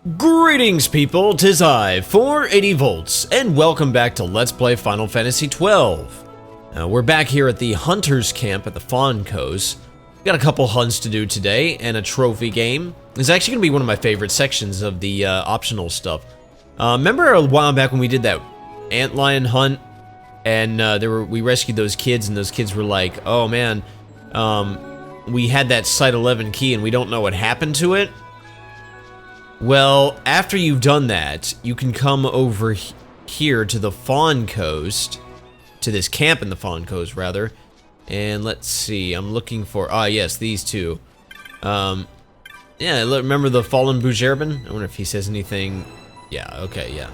Greetings people, 'tis I, 480 volts, and welcome back to Let's Play Final Fantasy XII. We're back here at the Hunter's Camp at the Fawn Coast. Got a couple hunts to do today, and a trophy game. It's actually going to be one of my favorite sections of the optional stuff. Remember a while back when we did that antlion hunt, and we rescued those kids, and those kids were like, oh man, we had that Site 11 key and we don't know what happened to it? Well, after you've done that, you can come over here to the Fawn Coast, to this camp in the Fawn Coast, rather, and let's see, I'm looking for, yes, these two. Yeah, remember the fallen Bujerban? I wonder if he says anything. Yeah, okay, yeah.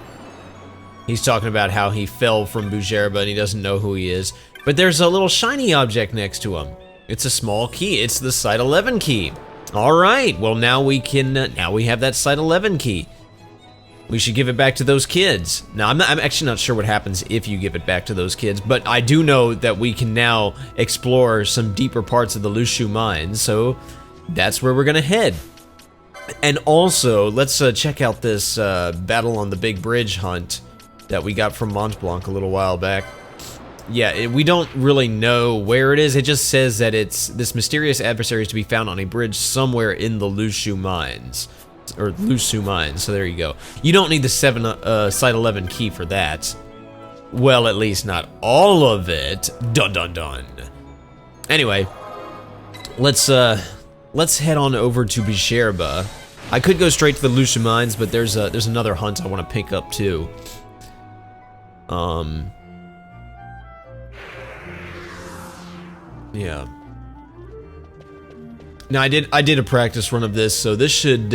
He's talking about how he fell from Bujerba and he doesn't know who he is, but there's a little shiny object next to him. It's a small key, it's the Site 11 key. Alright, well now we can, now we have that Site 11 key. We should give it back to those kids. Now, I'm actually not sure what happens if you give it back to those kids, but I do know that we can now explore some deeper parts of the Lushu mines, so that's where we're gonna head. And also, let's check out this Battle on the Big Bridge hunt that we got from Mont Blanc a little while back. Yeah, we don't really know where it is. It just says that it's this mysterious adversary is to be found on a bridge somewhere in the Lushu mines, or Lushu mines. So there you go. You don't need the Site 11 key for that. Well, at least not all of it. Dun dun dun. Anyway, let's head on over to Bujerba. I could go straight to the Lushu mines, but there's another hunt I want to pick up too. Yeah. Now I did a practice run of this, so this should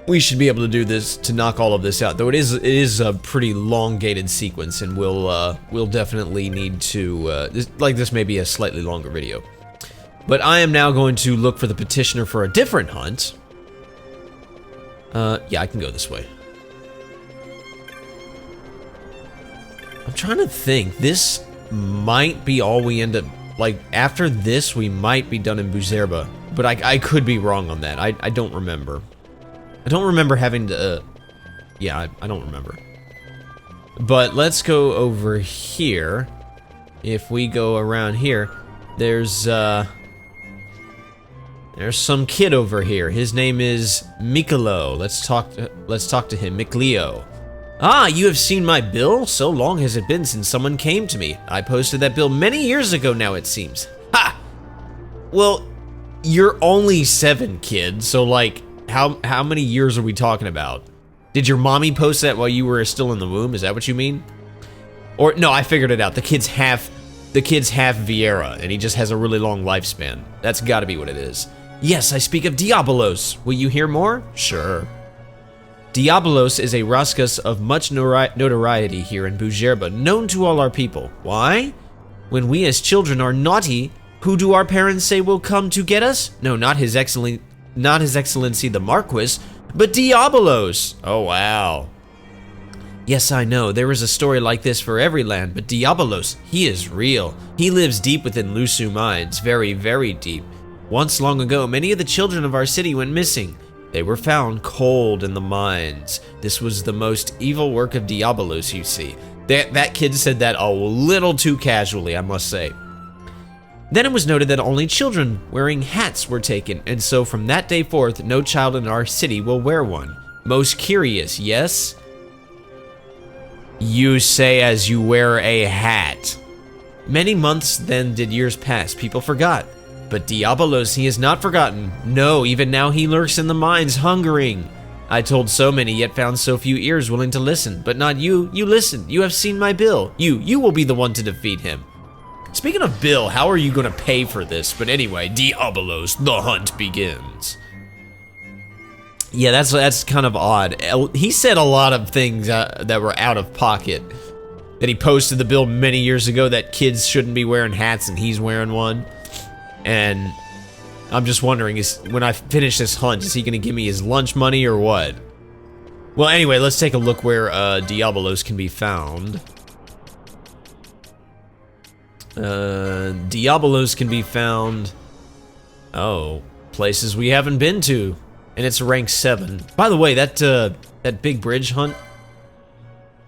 we should be able to do this to knock all of this out. Though it is a pretty elongated sequence, and we'll definitely need to this may be a slightly longer video. But I am now going to look for the petitioner for a different hunt. Yeah, I can go this way. I'm trying to think. This might be all we end up. Like, after this, we might be done in Bujerba, but I could be wrong on that. I don't remember. I don't remember having to, yeah, I don't remember. But let's go over here. If we go around here, there's some kid over here. His name is Mikolo. Let's talk to him, Mikleo. Ah, you have seen my bill? So long has it been since someone came to me. I posted that bill many years ago now, it seems. Ha! Well, you're only 7, kid, so like, how many years are we talking about? Did your mommy post that while you were still in the womb? Is that what you mean? Or, no, I figured it out. The kid's half Vieira, and he just has a really long lifespan. That's gotta be what it is. Yes, I speak of Diabolos. Will you hear more? Sure. Diabolos is a Raskas of much notoriety here in Bujerba, known to all our people. Why? When we as children are naughty, who do our parents say will come to get us? No, not His Excellency the Marquis, but Diabolos. Oh, wow. Yes, I know, there is a story like this for every land, but Diabolos, he is real. He lives deep within Lushu mines, very, very deep. Once long ago, many of the children of our city went missing. They were found cold in the mines. This was the most evil work of Diabolos, you see. That kid said that a little too casually, I must say. Then it was noted that only children wearing hats were taken, and so from that day forth, no child in our city will wear one. Most curious, yes? You say as you wear a hat. Many months then did years pass, people forgot. But Diabolos, he is not forgotten. No, even now he lurks in the mines, hungering. I told so many, yet found so few ears willing to listen. But not you. You listen. You have seen my bill. You will be the one to defeat him. Speaking of bill, how are you going to pay for this? But anyway, Diabolos, the hunt begins. Yeah, that's kind of odd. He said a lot of things that were out of pocket. That he posted the bill many years ago that kids shouldn't be wearing hats and he's wearing one. And I'm just wondering, when I finish this hunt, is he going to give me his lunch money or what? Well, anyway, let's take a look where Diabolos can be found. Diabolos can be found... Oh, places we haven't been to. And it's rank 7. By the way, that big bridge hunt...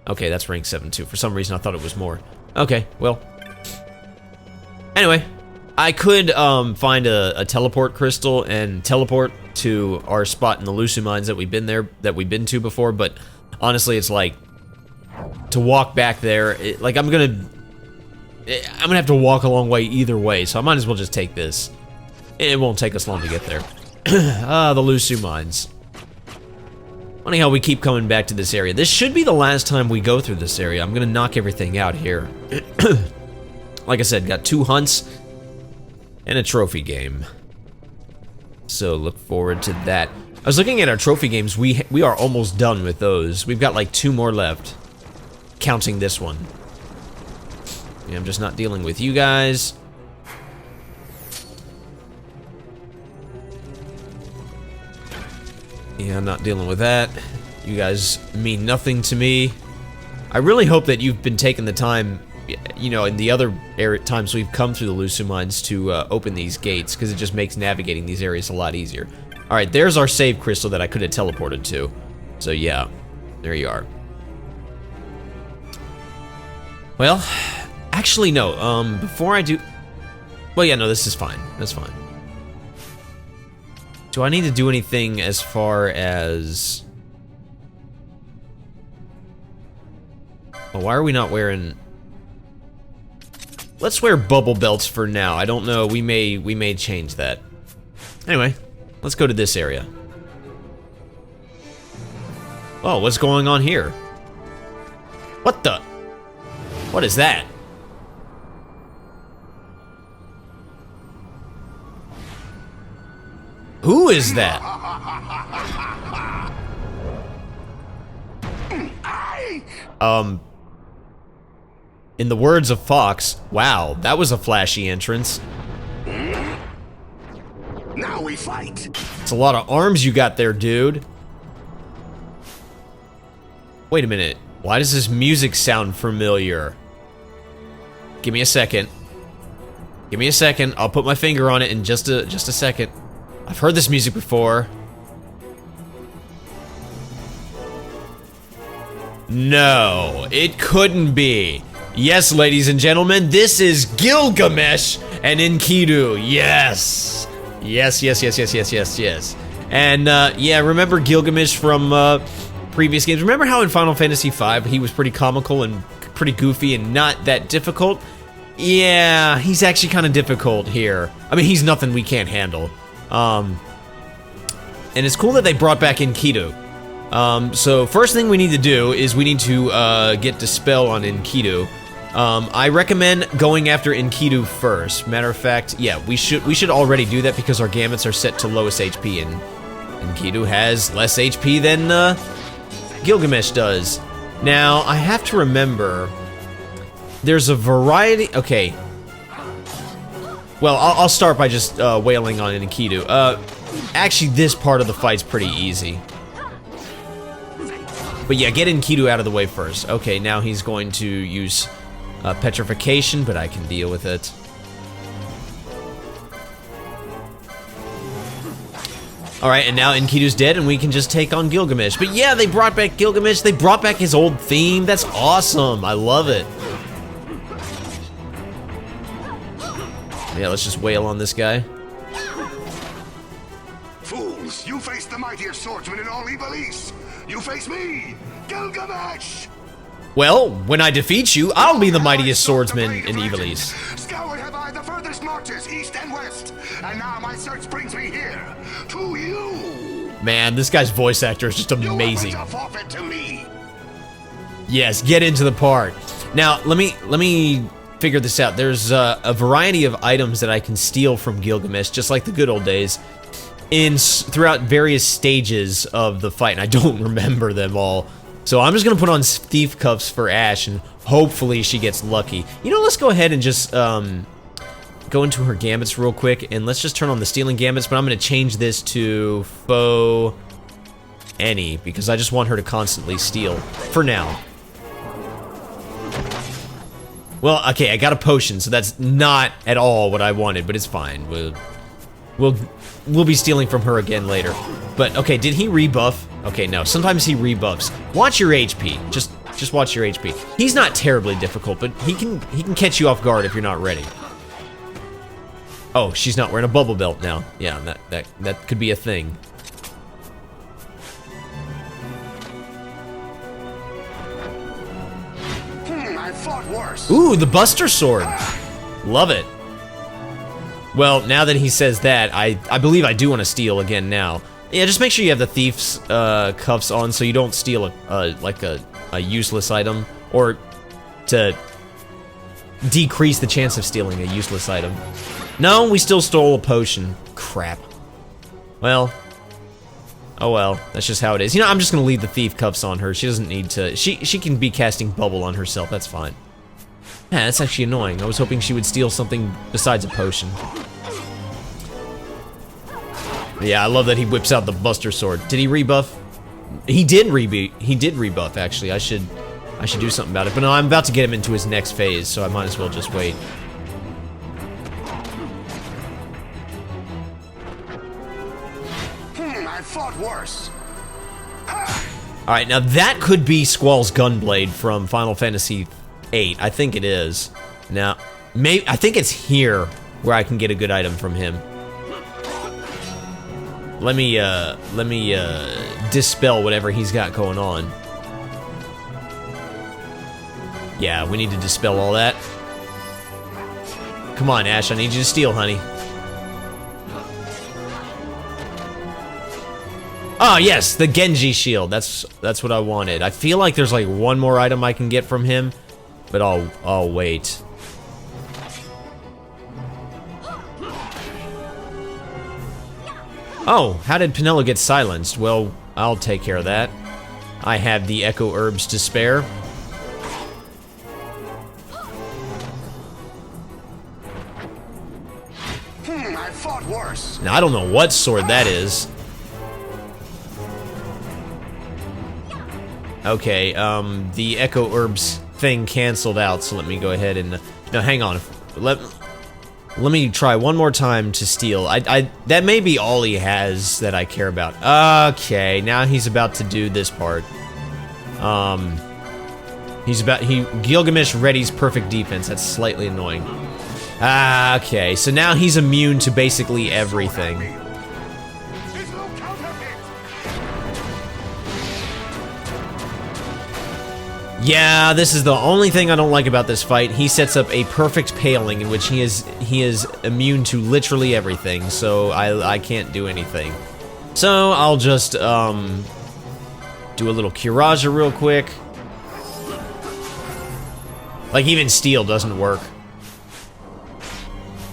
Okay, that's rank 7 too. For some reason, I thought it was more. Okay, well. Anyway, I could find a teleport crystal and teleport to our spot in the Lusu mines that we've been to before, but honestly, it's like to walk back there, like I'm gonna have to walk a long way either way, so I might as well just take this. It won't take us long to get there. The Lusu mines. Funny how we keep coming back to this area. This should be the last time we go through this area. I'm gonna knock everything out here. Like I said, got 2 hunts and a trophy game. So look forward to that. I was looking at our trophy games. We are almost done with those. We've got like 2 more left, counting this one. Yeah, I'm just not dealing with you guys. Yeah, I'm not dealing with that. You guys mean nothing to me. I really hope that you've been taking the time, you know, in the other times we've come through the Lusu mines to open these gates, because it just makes navigating these areas a lot easier. Alright, there's our save crystal that I could have teleported to. So yeah, there you are. Well, actually no, before I do... Well, yeah, no, this is fine. That's fine. Do I need to do anything as far as... Oh, why are we not wearing... Let's wear bubble belts for now. I don't know, we may change that. Anyway, let's go to this area. Oh, what's going on here? What the? What is that? Who is that? In the words of Fox, wow, that was a flashy entrance. Now we fight. It's a lot of arms you got there, dude. Wait a minute. Why does this music sound familiar? Give me a second. Give me a second. I'll put my finger on it in just a second. I've heard this music before. No, it couldn't be. Yes, ladies and gentlemen, this is Gilgamesh and Enkidu. Yes. Yes, yes, yes, yes, yes, yes, yes. And, yeah, remember Gilgamesh from, previous games? Remember how in Final Fantasy V he was pretty comical and pretty goofy and not that difficult? Yeah, he's actually kind of difficult here. I mean, he's nothing we can't handle. And it's cool that they brought back Enkidu. So first thing we need to do is we need to get Dispel on Enkidu. I recommend going after Enkidu first. Matter of fact, yeah, we should already do that because our gamuts are set to lowest HP, and Enkidu has less HP than Gilgamesh does. Now I have to remember there's a variety. Okay. Well, I'll start by just wailing on Enkidu. Actually, this part of the fight's pretty easy. But yeah, get Enkidu out of the way first. Okay, now he's going to use petrification, but I can deal with it. Alright, and now Enkidu's dead, and we can just take on Gilgamesh. But yeah, they brought back Gilgamesh. They brought back his old theme. That's awesome. I love it. Yeah, let's just wail on this guy. Fools, you face the mightiest swordsman in all Ivalice. You face me, Gilgamesh. Well, when I defeat you, I'll be the mightiest swordsman in Ivalice. Scoured have I the furthest marches, east and west, and now my search brings me here, to you. Man, this guy's voice actor is just amazing. You have to forfeit to me. Yes, get into the part. Now, let me figure this out. There's a variety of items that I can steal from Gilgamesh, just like the good old days, throughout various stages of the fight, and I don't remember them all. So I'm just gonna put on thief cuffs for Ash, and hopefully she gets lucky. You know, let's go ahead and just go into her gambits real quick, and let's just turn on the stealing gambits, but I'm gonna change this to faux any, because I just want her to constantly steal, for now. Well, okay, I got a potion, so that's not at all what I wanted, but it's fine. We'll we'll be stealing from her again later. But okay, did he rebuff? Okay, no. Sometimes he rebuffs. Watch your HP. Just watch your HP. He's not terribly difficult, but he can catch you off guard if you're not ready. Oh, she's not wearing a bubble belt now. Yeah, that could be a thing. I fought worse. Ooh, the Buster Sword. Love it. Well, now that he says that, I believe I do want to steal again now. Yeah, just make sure you have the thief's cuffs on so you don't steal a useless item, or to decrease the chance of stealing a useless item. No, we still stole a potion. Crap. Well. Oh well, that's just how it is. You know, I'm just gonna leave the thief cuffs on her. She doesn't need to. She can be casting bubble on herself. That's fine. Yeah, that's actually annoying. I was hoping she would steal something besides a potion. Yeah, I love that he whips out the Buster Sword. Did he rebuff? He did rebuff, actually. I should do something about it. But no, I'm about to get him into his next phase, so I might as well just wait. I fought worse. Alright, now that could be Squall's Gunblade from Final Fantasy VIII. I think it is. Now, I think it's here where I can get a good item from him. Let me dispel whatever he's got going on. Yeah, we need to dispel all that. Come on, Ash, I need you to steal, honey. Oh, yes, the Genji shield. That's what I wanted. I feel like there's like one more item I can get from him, but I'll wait. Oh, how did Pinello get silenced? Well, I'll take care of that. I have the Echo Herbs to spare. I fought worse. Now, I don't know what sword that is. Okay, the Echo Herbs thing canceled out, so let me go ahead and... No, hang on. Let me try one more time to steal. That may be all he has that I care about. Okay, now he's about to do this part. Gilgamesh readies perfect defense. That's slightly annoying. Okay, so now he's immune to basically everything. Yeah, this is the only thing I don't like about this fight. He sets up a perfect paling in which he is immune to literally everything, so I can't do anything. So I'll just do a little Kiraja real quick. Like even steel doesn't work.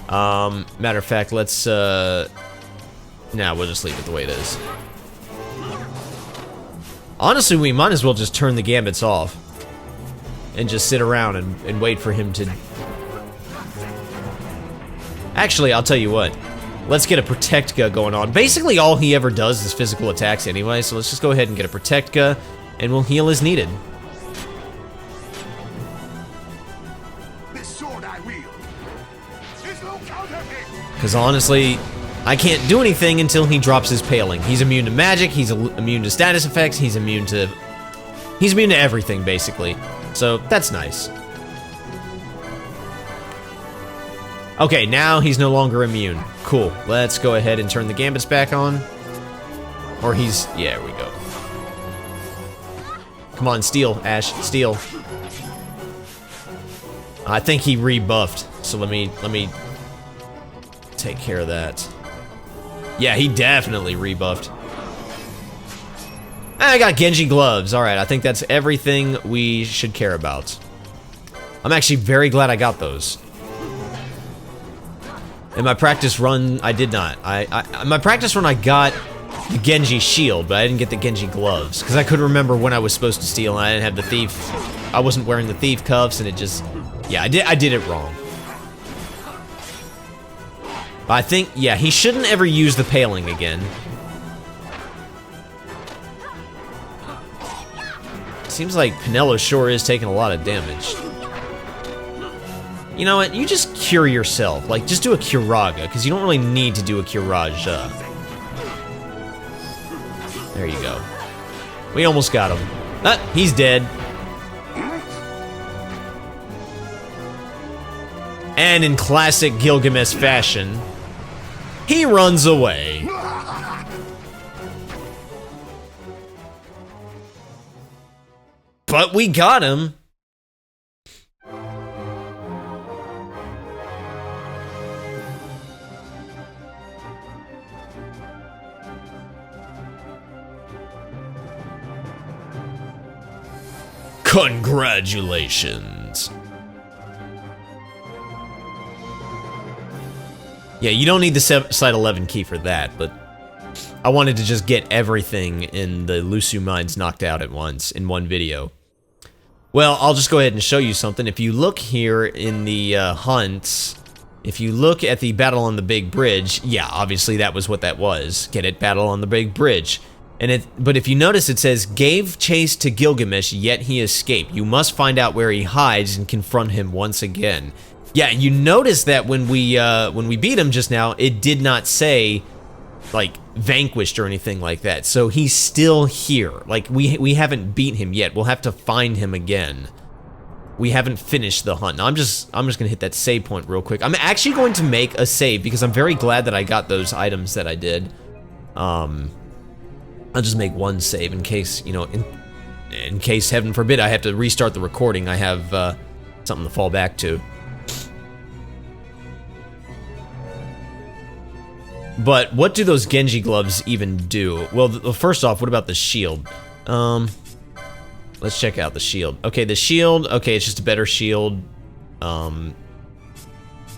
Matter of fact, let's nah, we'll just leave it the way it is. Honestly, we might as well just turn the gambits off and just sit around and wait for him to... Actually, I'll tell you what. Let's get a Protectka going on. Basically, all he ever does is physical attacks anyway, so let's just go ahead and get a Protectka, and we'll heal as needed. This sword I wield. There's no counterfeit. Because honestly, I can't do anything until he drops his paling. He's immune to magic, he's immune to status effects, he's immune to everything, basically. So, that's nice. Okay, now he's no longer immune. Cool. Let's go ahead and turn the gambits back on. Or he's... yeah, there we go. Come on, steal, Ash. Steal. I think he rebuffed, so let me take care of that. Yeah, he definitely rebuffed. I got Genji gloves. Alright, I think that's everything we should care about. I'm actually very glad I got those. In my practice run, I did not. In my practice run, I got the Genji shield, but I didn't get the Genji gloves. Because I couldn't remember when I was supposed to steal, and I didn't have the thief... I wasn't wearing the thief cuffs, and it just... yeah, I did it wrong. But I think, yeah, he shouldn't ever use the paling again. Seems like Pinello sure is taking a lot of damage. You know what? You just cure yourself. Like, just do a Curaga, because you don't really need to do a Curaja. There you go. We almost got him. Ah, he's dead. And in classic Gilgamesh fashion, he runs away. But we got him. Congratulations. Yeah, you don't need the Site 11 key for that, but I wanted to just get everything in the Lusu mines knocked out at once in one video. Well, I'll just go ahead and show you something. If you look here in the hunts, if you look at the battle on the big bridge, yeah, obviously that was what that was. Get it? Battle on the big bridge. But if you notice, it says, gave chase to Gilgamesh, yet he escaped. You must find out where he hides and confront him once again. Yeah, you notice that when we beat him just now, it did not say, like, vanquished or anything like that. So he's still here. Like, we haven't beat him yet. We'll have to find him again. We haven't finished the hunt. Now, I'm just gonna hit that save point real quick. I'm actually going to make a save because I'm very glad that I got those items that I did. I'll just make one save in case, you know, in case, heaven forbid, I have to restart the recording. I have something to fall back to. But what do those Genji gloves even do? Well, first off, what about the shield? Let's check out the shield. Okay, the shield, okay, it's just a better shield.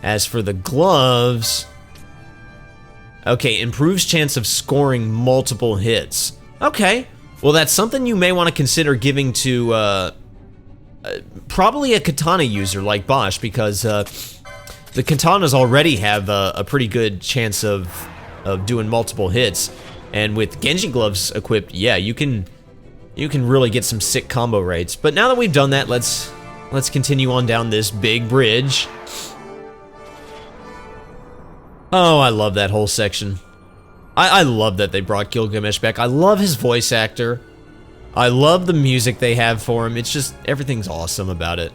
As for the gloves, okay, improves chance of scoring multiple hits. Okay, well, that's something you may want to consider giving to probably a katana user like Bosch, because the katanas already have a pretty good chance of doing multiple hits, and with Genji gloves equipped, yeah, you can really get some sick combo rates. But now that we've done that, let's continue on down this big bridge. Oh, I love that whole section. I love that they brought Gilgamesh back. I love his voice actor. I love the music they have for him. It's just, everything's awesome about it.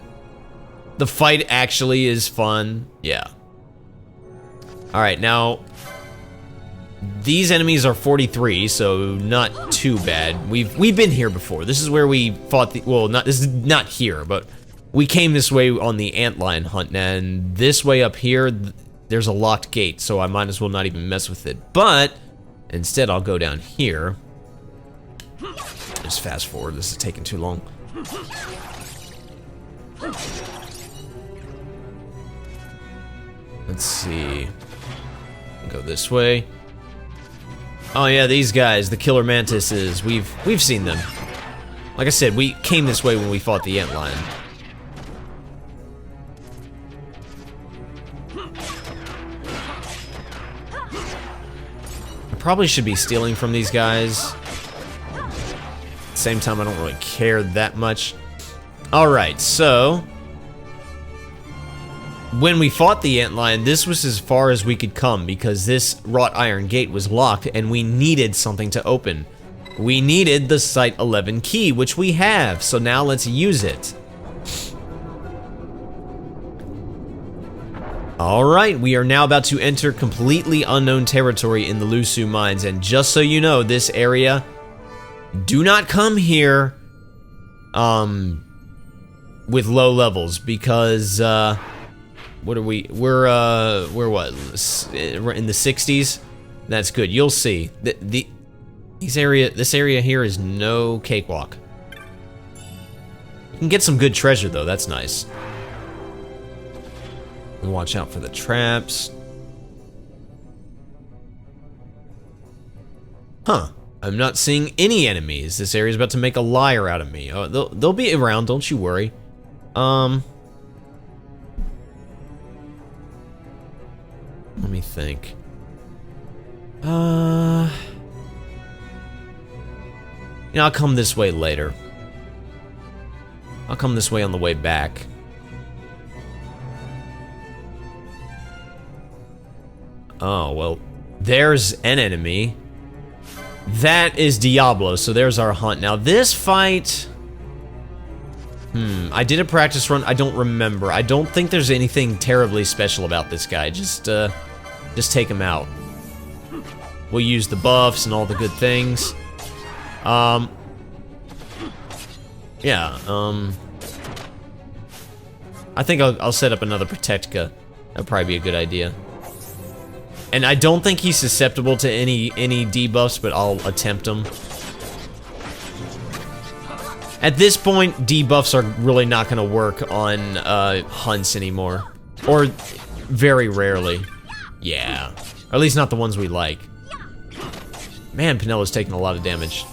The fight actually is fun. Yeah. Alright, now, these enemies are 43, so not too bad. We've been here before. This is where we fought the, well, this is not here, but we came this way on the antlion hunt, and this way up here, there's a locked gate, so I might as well not even mess with it. But instead, I'll go down here. Just fast forward. This is taking too long. Let's see. Go this way. Oh yeah, these guys, the killer mantises. We've seen them. Like I said, we came this way when we fought the antlion. Probably should be stealing from these guys. At the same time, I don't really care that much. Alright, so when we fought the antlion, this was as far as we could come because this wrought iron gate was locked and we needed something to open. We needed the Site 11 key, which we have, so now let's use it. Alright, we are now about to enter completely unknown territory in the Lusu mines, and just so you know, this area, do not come here with low levels, because what are we, we're what, in the 60s? That's good, you'll see. This area here is no cakewalk. You can get some good treasure though, that's nice. Watch out for the traps. Huh. I'm not seeing any enemies. This area's about to make a liar out of me. Oh, they'll be around, don't you worry. Let me think. You know, I'll come this way later. I'll come this way on the way back. Oh, well, there's an enemy. That is Diablo, so there's our hunt. Now, this fight... I did a practice run. I don't remember. I don't think there's anything terribly special about this guy. Just take him out. We'll use the buffs and all the good things. Yeah, I think I'll set up another Protectica. That'd probably be a good idea. And I don't think he's susceptible to any debuffs, but I'll attempt them. At this point, debuffs are really not going to work on hunts anymore. Or very rarely. Yeah. Or at least not the ones we like. Man, Pinello's taking a lot of damage.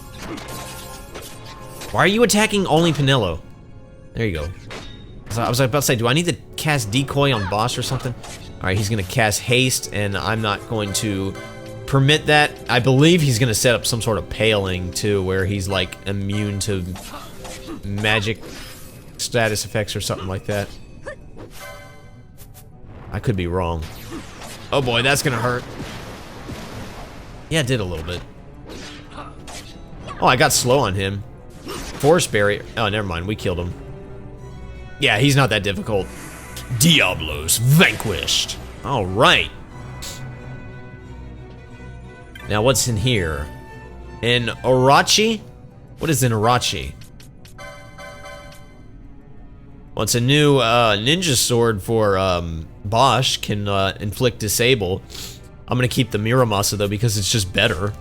Why are you attacking only Pinello? There you go. I was about to say, do I need to cast Decoy on Bosch or something? Alright, he's going to cast Haste, and I'm not going to permit that. I believe he's going to set up some sort of paling, too, where he's, like, immune to magic status effects or something like that. I could be wrong. Oh boy, that's going to hurt. Yeah, it did a little bit. Oh, I got slow on him. Force Barrier. Oh, never mind. We killed him. Yeah, he's not that difficult. Diablos vanquished. All right. Now, what's in here? An Orochi? What is an Orochi? Well, it's a new ninja sword for Bosch. Can inflict disable. I'm gonna keep the Muramasa though because it's just better.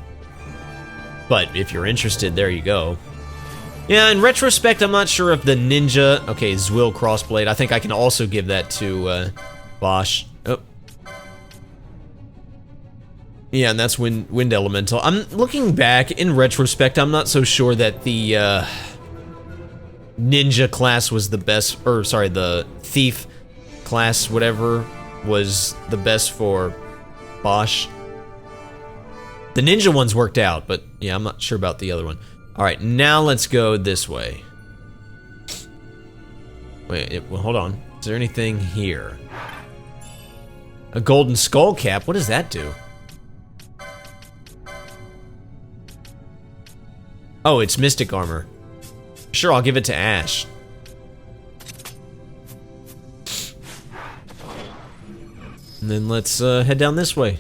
But if you're interested, there you go. Yeah, in retrospect, I'm not sure if the ninja... Okay, Zwill Crossblade. I think I can also give that to Bosch. Oh. Yeah, and that's Wind Elemental. I'm looking back, in retrospect, I'm not so sure that the ninja class was the best... Or, sorry, the thief class, whatever, was the best for Bosch. The ninja ones worked out, but yeah, I'm not sure about the other one. Alright, now let's go this way. Wait, well, hold on. Is there anything here? A golden skull cap? What does that do? Oh, it's mystic armor. Sure, I'll give it to Ash. And then let's head down this way.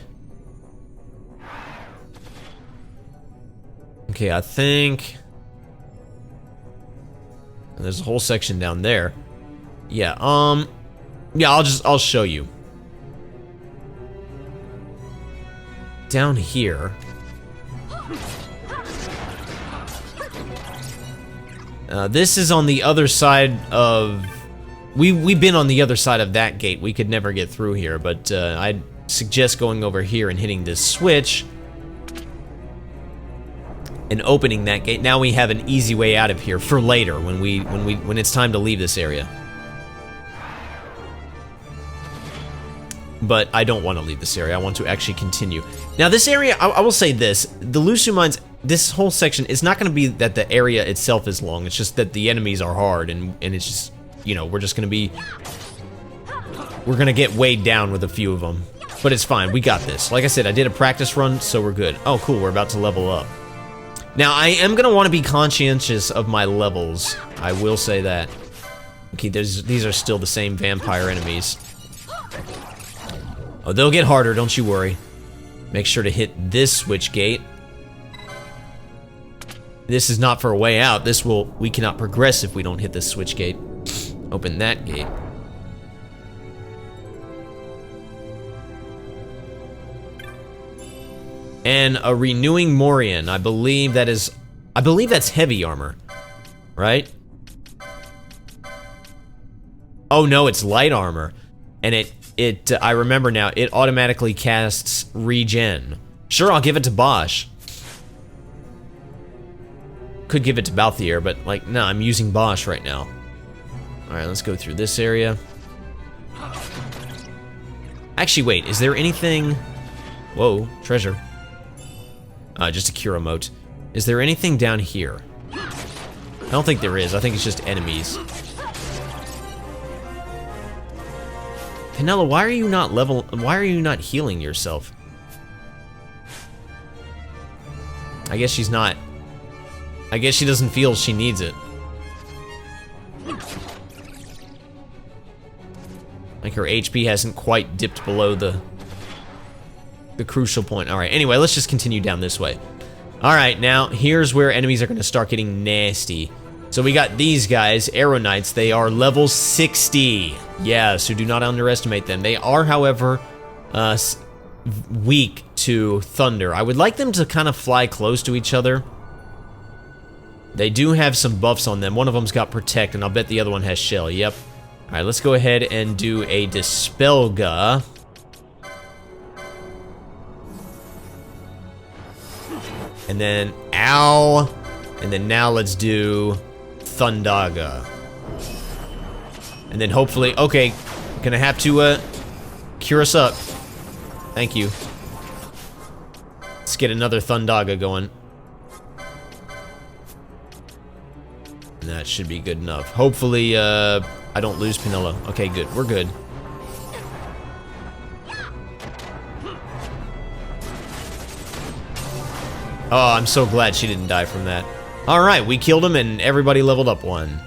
Okay, I think there's a whole section down there. Yeah, yeah, I'll show you. Down here. This is on the other side of... We've been on the other side of that gate. We could never get through here, but I'd suggest going over here and hitting this switch. And opening that gate. Now we have an easy way out of here for later when it's time to leave this area. But I don't want to leave this area. I want to actually continue. Now this area, I will say this, the Lusu Mines, this whole section is not going to be that the area itself is long. It's just that the enemies are hard and it's just, you know, we're going to get weighed down with a few of them. But it's fine. We got this. Like I said, I did a practice run, so we're good. Oh, cool. We're about to level up. Now, I am going to want to be conscientious of my levels. I will say that. Okay, these are still the same vampire enemies. Oh, they'll get harder, don't you worry. Make sure to hit this switch gate. This is not for a way out. We cannot progress if we don't hit this switch gate. Open that gate. And a renewing Morian. I believe that's heavy armor. Right? Oh no, it's light armor. And I remember now, it automatically casts regen. Sure, I'll give it to Bosch. Could give it to Balthier, but like, no, I'm using Bosch right now. Alright, let's go through this area. Actually, wait, is there anything... Whoa, treasure. Just a Cura mote. Is there anything down here? I don't think there is. I think it's just enemies. Pinella, why are you not healing yourself? I guess she's not. I guess she doesn't feel she needs it. Like her HP hasn't quite dipped below the crucial point. Alright, anyway, let's just continue down this way. Alright, now here's where enemies are going to start getting nasty. So we got these guys, Arrow Knights. They are level 60. Yeah, so do not underestimate them. They are, however, weak to thunder. I would like them to kind of fly close to each other. They do have some buffs on them. One of them's got Protect, and I'll bet the other one has Shell. Yep. Alright, let's go ahead and do a Dispelga. And then, ow. And then now let's do Thundaga. And then hopefully, okay, gonna have to cure us up. Thank you. Let's get another Thundaga going. And that should be good enough. Hopefully, I don't lose Penilla. Okay, good. We're good. Oh, I'm so glad she didn't die from that. Alright, we killed him and everybody leveled up one.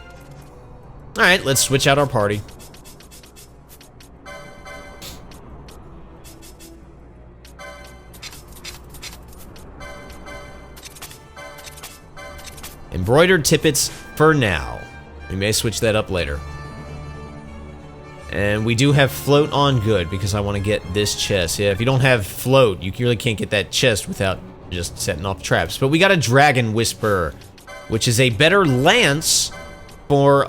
Alright, let's switch out our party. Embroidered tippets for now. We may switch that up later. And we do have float on, good, because I want to get this chest. Yeah, if you don't have float, you really can't get that chest without just setting off traps. But we got a Dragon Whisperer, which is a better lance for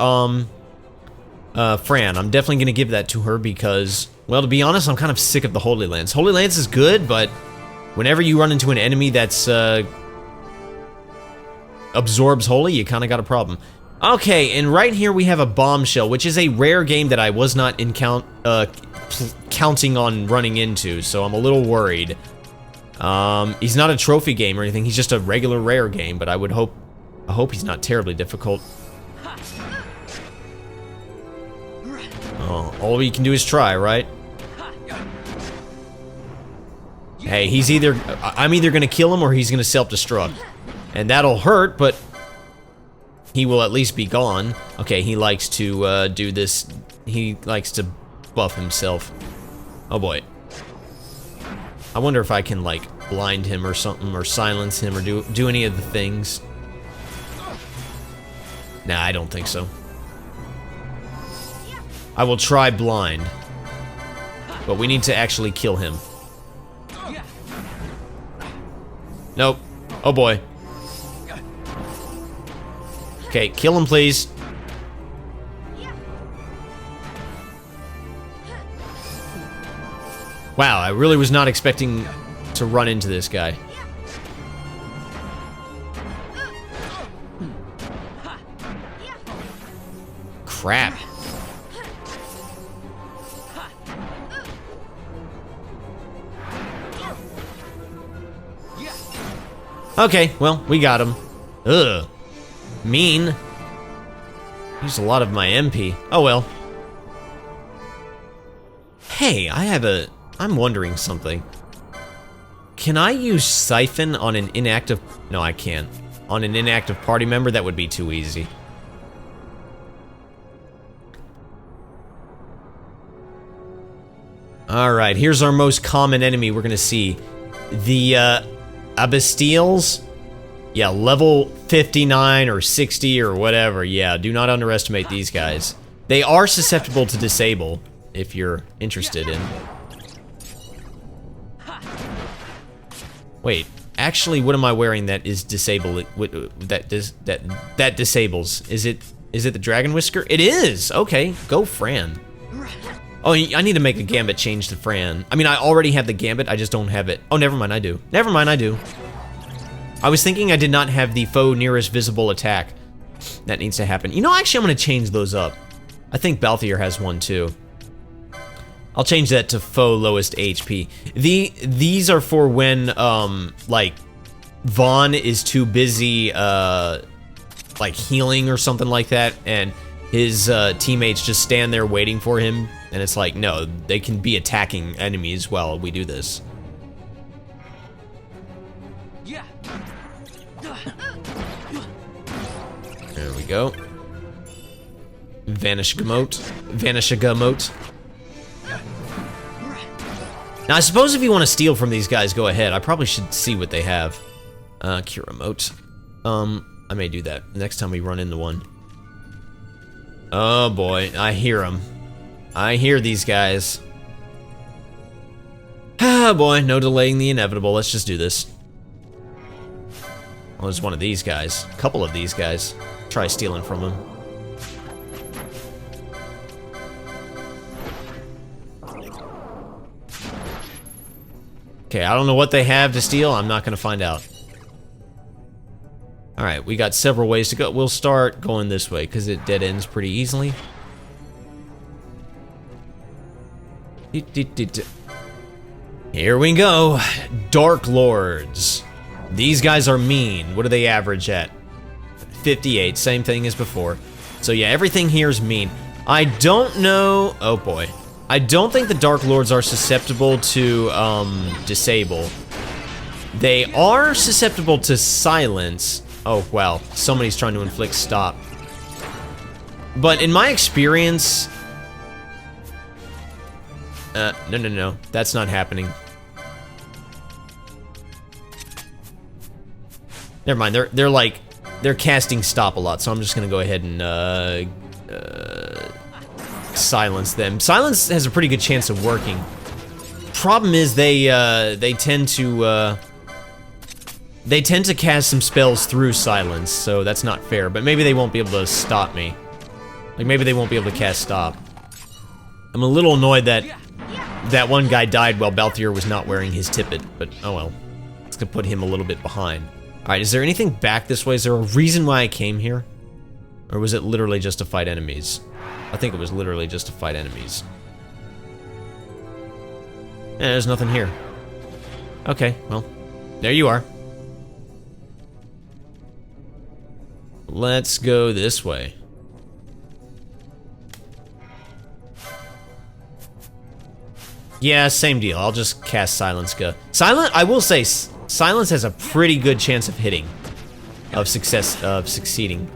Fran. I'm definitely going to give that to her because, well, to be honest, I'm kind of sick of the Holy Lance. Holy Lance is good, but whenever you run into an enemy that's absorbs Holy, you kind of got a problem. Okay, and right here we have a Bombshell, which is a rare game that I was not counting on running into, so I'm a little worried. He's not a trophy game or anything, he's just a regular rare game, but I hope he's not terribly difficult. Oh, all we can do is try, right? Hey, I'm either gonna kill him or he's gonna self-destruct. And that'll hurt, but he will at least be gone. Okay, he likes to do this. He likes to buff himself. Oh boy. I wonder if I can, like, blind him or something, or silence him, or do any of the things. Nah, I don't think so. I will try blind. But we need to actually kill him. Nope. Oh boy. Okay, kill him, please. Wow, I really was not expecting to run into this guy. Crap. Okay, well, we got him. Ugh. Mean. Used a lot of my MP. Oh well. Hey, I'm wondering something. Can I use Siphon on an inactive... No, I can't. On an inactive party member? That would be too easy. Alright, here's our most common enemy we're gonna see. The, Abastiles? Yeah, level 59 or 60 or whatever. Yeah, do not underestimate these guys. They are susceptible to disable, if you're interested in... Wait, actually, what am I wearing that is disable? That disables? Is it the Dragon Whisker? It is. Okay, go Fran. Oh, I need to make a Gambit change to Fran. I mean, I already have the Gambit. I just don't have it. Oh, never mind. I do. Never mind. I do. I was thinking I did not have the foe nearest visible attack. That needs to happen. You know, actually, I'm going to change those up. I think Balthier has one too. I'll change that to foe lowest HP. These are for when, like, Vaughn is too busy, like, healing or something like that, and his teammates just stand there waiting for him, and it's like, no, they can be attacking enemies while we do this. There we go. Vanish-gamote. Vanish-a-gamote. Now, I suppose if you want to steal from these guys, go ahead. I probably should see what they have. Cure-emote. I may do that next time we run into one. Oh boy, I hear them. I hear these guys. Ah boy, no delaying the inevitable. Let's just do this. Well, there's one of these guys. A couple of these guys. Try stealing from them. Okay, I don't know what they have to steal. I'm not gonna find out. Alright, we got several ways to go. We'll start going this way, because it dead ends pretty easily. Here we go. Dark Lords. These guys are mean. What do they average at? 58, same thing as before. So yeah, everything here is mean. I don't know... Oh boy. I don't think the Dark Lords are susceptible to, disable. They are susceptible to silence. Oh, wow. Somebody's trying to inflict stop. But in my experience... No. That's not happening. Never mind. They're casting stop a lot, so I'm just gonna go ahead and, silence them. Silence has a pretty good chance of working. Problem is they tend to cast some spells through silence, so that's not fair. But maybe they won't be able to stop me. Like, maybe they won't be able to cast stop. I'm a little annoyed that that one guy died while Balthier was not wearing his tippet, but oh well. It's gonna put him a little bit behind. Alright, is there anything back this way? Is there a reason why I came here? Or was it literally just to fight enemies? I think it was literally just to fight enemies. There's nothing here. Okay, well, there you are. Let's go this way. Yeah, same deal. I'll just cast Silence. I will say, Silence has a pretty good chance of hitting. Of succeeding.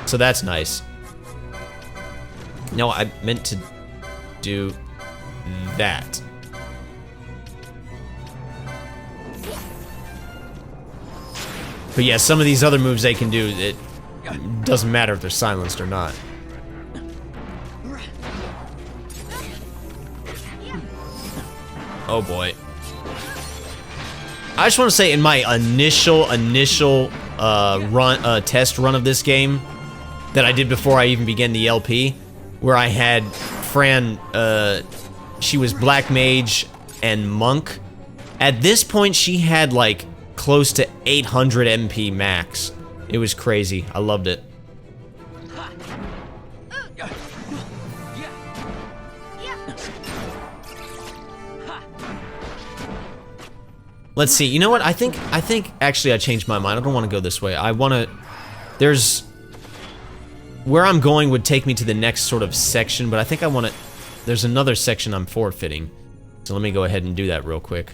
So that's nice. No, I meant to do that. But yeah, some of these other moves they can do, it doesn't matter if they're silenced or not. Oh boy. I just want to say, in my initial test run of this game that I did before I even began the LP, where I had Fran, she was Black Mage and Monk. At this point, she had like close to 800 MP max. It was crazy. I loved it. Let's see. You know what? I think actually I changed my mind. I don't want to go this way. I want to... There's... Where I'm going would take me to the next sort of section, but I think I want to... There's another section I'm forfeiting. So let me go ahead and do that real quick.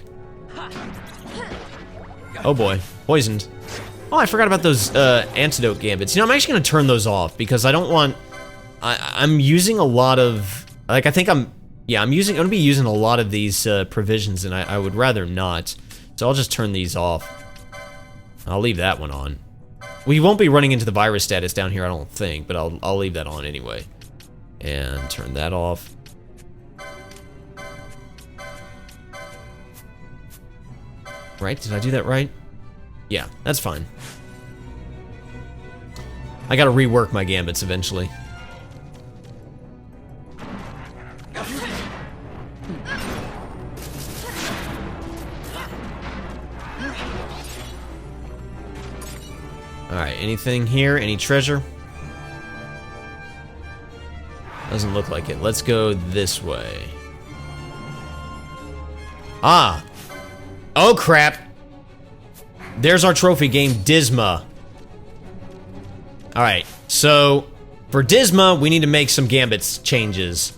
Oh boy. Poisoned. Oh, I forgot about those antidote gambits. You know, I'm actually going to turn those off because I don't want... I'm using a lot of... Like, I think I'm... Yeah, I'm going to be using a lot of these provisions, and I would rather not. So I'll just turn these off. I'll leave that one on. We won't be running into the virus status down here, I don't think, but I'll leave that on anyway. And turn that off. Right? Did I do that right? Yeah, that's fine. I gotta rework my gambits eventually. Alright, anything here? Any treasure? Doesn't look like it. Let's go this way. Ah! Oh crap! There's our trophy game, Disma. Alright, so for Disma, we need to make some gambits changes.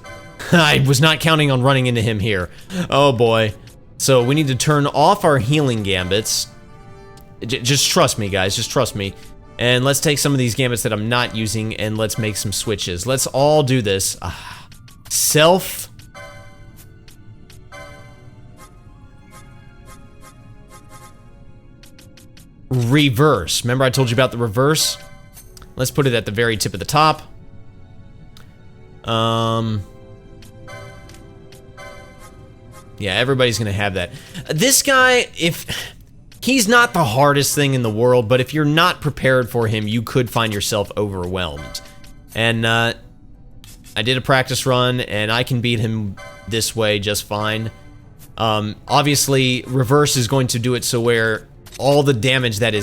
I was not counting on running into him here. Oh boy. So we need to turn off our healing gambits. Just trust me, guys. Just trust me. And let's take some of these gambits that I'm not using, and let's make some switches. Let's all do this. Self. Reverse. Remember I told you about the reverse? Let's put it at the very tip of the top. Yeah, everybody's gonna have that. This guy, he's not the hardest thing in the world, but if you're not prepared for him, you could find yourself overwhelmed. And I did a practice run, and I can beat him this way just fine. Obviously, reverse is going to do it so where all the damage that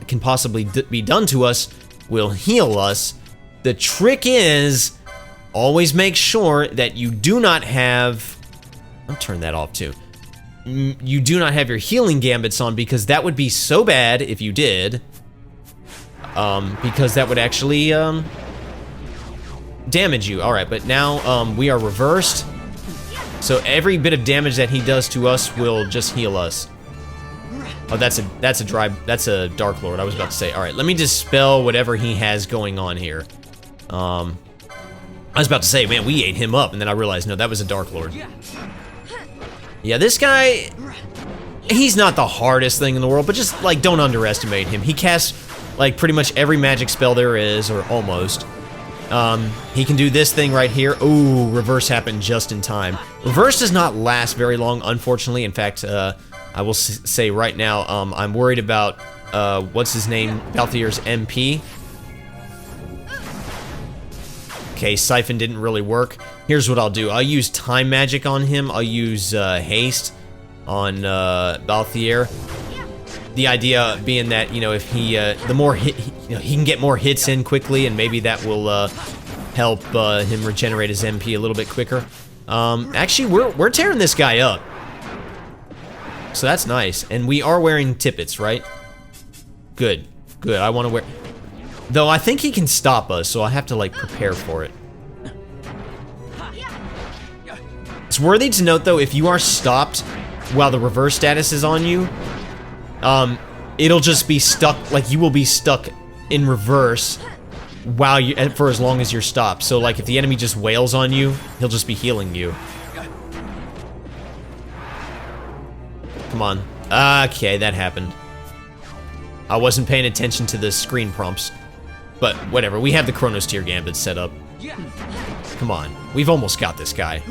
can possibly be done to us will heal us. The trick is, always make sure that you do not have... I'll turn that off too. You do not have your healing gambits on, because that would be so bad if you did. Because that would actually damage you. Alright, but now we are reversed. So every bit of damage that he does to us will just heal us. Oh, that's a Dark Lord, I was about to say. Alright, let me dispel whatever he has going on here. I was about to say, man, we ate him up, and then I realized, no, that was a Dark Lord. Yeah, this guy, he's not the hardest thing in the world, but just, like, don't underestimate him. He casts, like, pretty much every magic spell there is, or almost. He can do this thing right here. Ooh, reverse happened just in time. Reverse does not last very long, unfortunately. In fact, I will say right now, I'm worried about, what's his name, Balthier's MP. Okay, Siphon didn't really work. Here's what I'll do. I'll use Time Magic on him. I'll use Haste on Balthier. The idea being that, you know, if he, the more hit, he can get more hits in quickly, and maybe that will help him regenerate his MP a little bit quicker. Actually, we're tearing this guy up. So that's nice. And we are wearing tippets, right? Good. Good. I want to wear... Though I think he can stop us, so I have to, like, prepare for it. It's worthy to note, though, if you are stopped while the reverse status is on you, it'll just be stuck, like, you will be stuck in reverse while you, for as long as you're stopped. So, like, if the enemy just wails on you, he'll just be healing you. Come on. Okay, that happened. I wasn't paying attention to the screen prompts. But, whatever, we have the Chronos Tier Gambit set up. Come on, we've almost got this guy.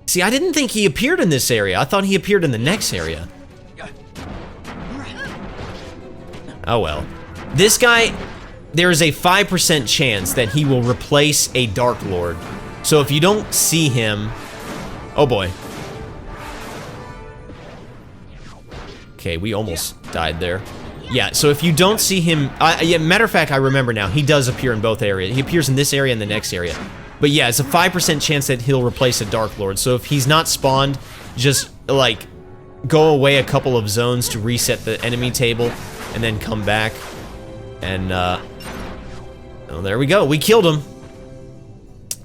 See, I didn't think he appeared in this area. I thought he appeared in the next area. Oh well. This guy, there is a 5% chance that he will replace a Dark Lord. So if you don't see him... Oh boy. Okay, we almost died there. Yeah, so if you don't see him... yeah, matter of fact, I remember now. He does appear in both areas. He appears in this area and the next area. But yeah, it's a 5% chance that he'll replace a Dark Lord. So if he's not spawned, just, like, go away a couple of zones to reset the enemy table, and then come back. And, oh, there we go. We killed him.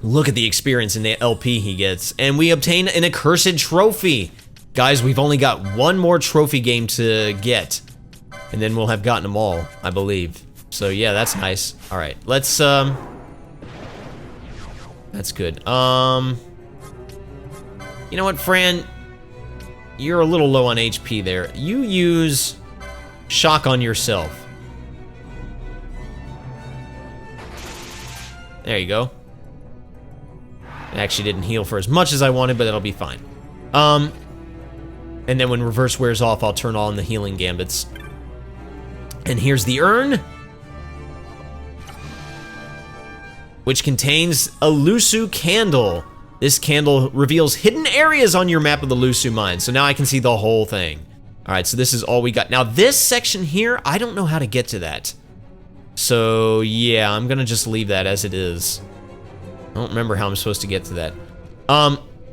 Look at the experience in the LP he gets. And we obtain an accursed trophy. Guys, we've only got one more trophy game to get, and then we'll have gotten them all, I believe. So yeah, that's nice. All right, let's that's good. You know what, Fran? You're a little low on HP there. You use shock on yourself. There you go. It actually didn't heal for as much as I wanted, but that'll be fine. And then when reverse wears off, I'll turn on the healing gambits. And here's the urn, which contains a Lusu candle. This candle reveals hidden areas on your map of the Lusu mine. So now I can see the whole thing. All right, so this is all we got. Now this section here, I don't know how to get to that. So yeah, I'm gonna just leave that as it is. I don't remember how I'm supposed to get to that.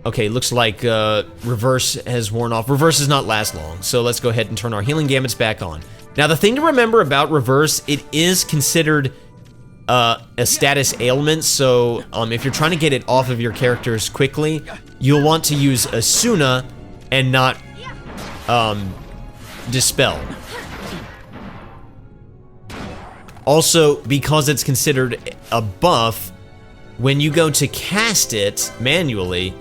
Okay, looks like reverse has worn off. Reverse does not last long, so let's go ahead and turn our healing gambits back on. Now, the thing to remember about reverse, it is considered a status ailment, so if you're trying to get it off of your characters quickly, you'll want to use Asuna and not dispel. Also, because it's considered a buff, when you go to cast it manually,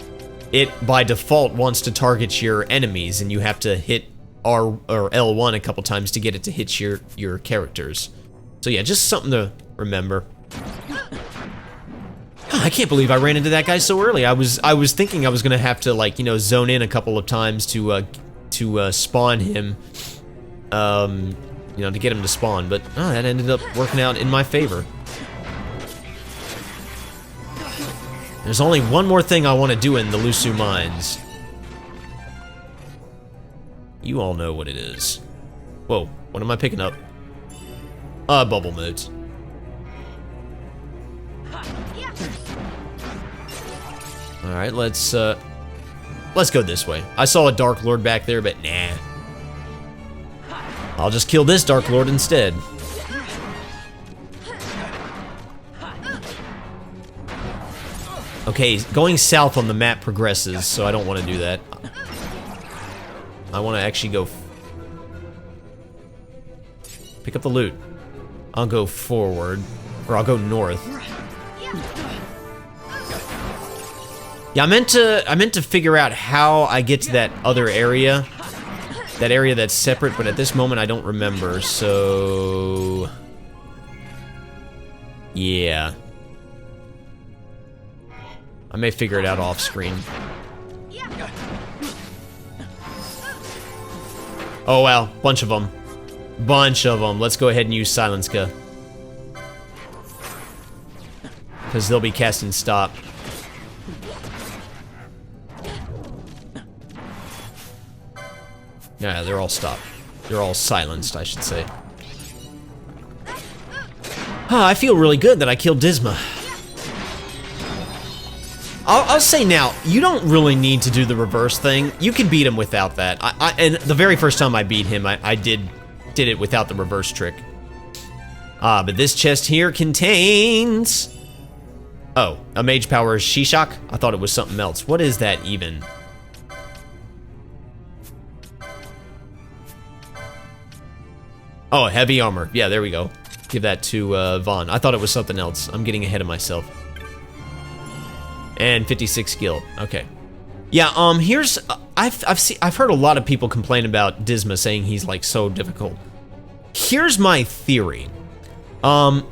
it by default wants to target your enemies, and you have to hit R or L1 a couple times to get it to hit your characters. So yeah, just something to remember. I can't believe I ran into that guy so early. I was thinking I was gonna have to, like, you know, zone in a couple of times to spawn him, you know, to get him to spawn, but that ended up working out in my favor. There's only one more thing I want to do in the Lusu Mines. You all know what it is. Whoa, what am I picking up? Bubble modes. Alright, let's go this way. I saw a Dark Lord back there, but nah. I'll just kill this Dark Lord instead. Okay, going south on the map progresses, so I don't want to do that. I want to actually go... pick up the loot. I'll go forward, or I'll go north. Yeah, I meant to figure out how I get to that other area. That area that's separate, but at this moment I don't remember, so... yeah. I may figure it out off screen. Oh wow, bunch of them. Bunch of them. Let's go ahead and use Silenska. Because they'll be casting stop. Yeah, they're all stopped. They're all silenced, I should say. I feel really good that I killed Disma. I'll say now, you don't really need to do the reverse thing. You can beat him without that. And the very first time I beat him, I did it without the reverse trick. But this chest here contains... oh, a mage power Shishak? I thought it was something else. What is that even? Oh, heavy armor. Yeah, there we go. Give that to Vaughn. I thought it was something else. I'm getting ahead of myself. And 56 skill. Okay. Yeah, here's... I've heard a lot of people complain about Disma, saying he's, like, so difficult. Here's my theory. I'm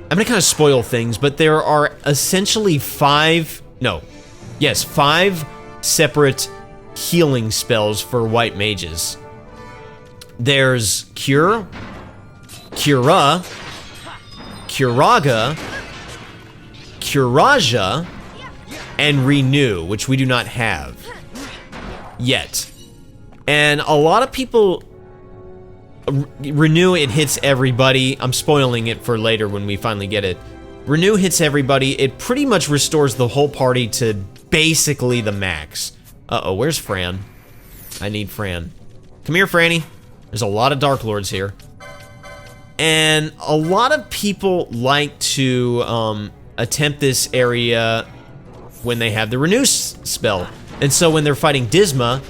gonna kind of spoil things, but there are essentially 5 separate healing spells for white mages. There's Cure, Cura, Curaga, Curaja, and Renew, which we do not have yet. And a lot of people... Renew, it hits everybody. I'm spoiling it for later when we finally get it. Renew hits everybody. It pretty much restores the whole party to basically the max. Uh-oh, where's Fran? I need Fran. Come here, Franny. There's a lot of Dark Lords here. And a lot of people like to attempt this area when they have the Renew spell. And so when they're fighting Disma,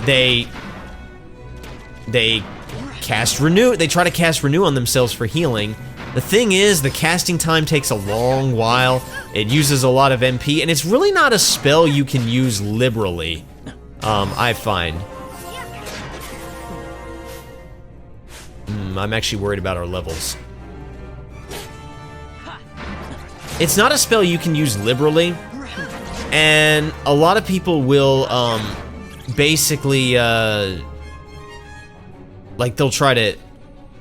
they cast Renew. They try to cast Renew on themselves for healing. The thing is, the casting time takes a long while. It uses a lot of MP, and it's really not a spell you can use liberally, I find. I'm actually worried about our levels. It's not a spell you can use liberally, and a lot of people will, basically, like, they'll try to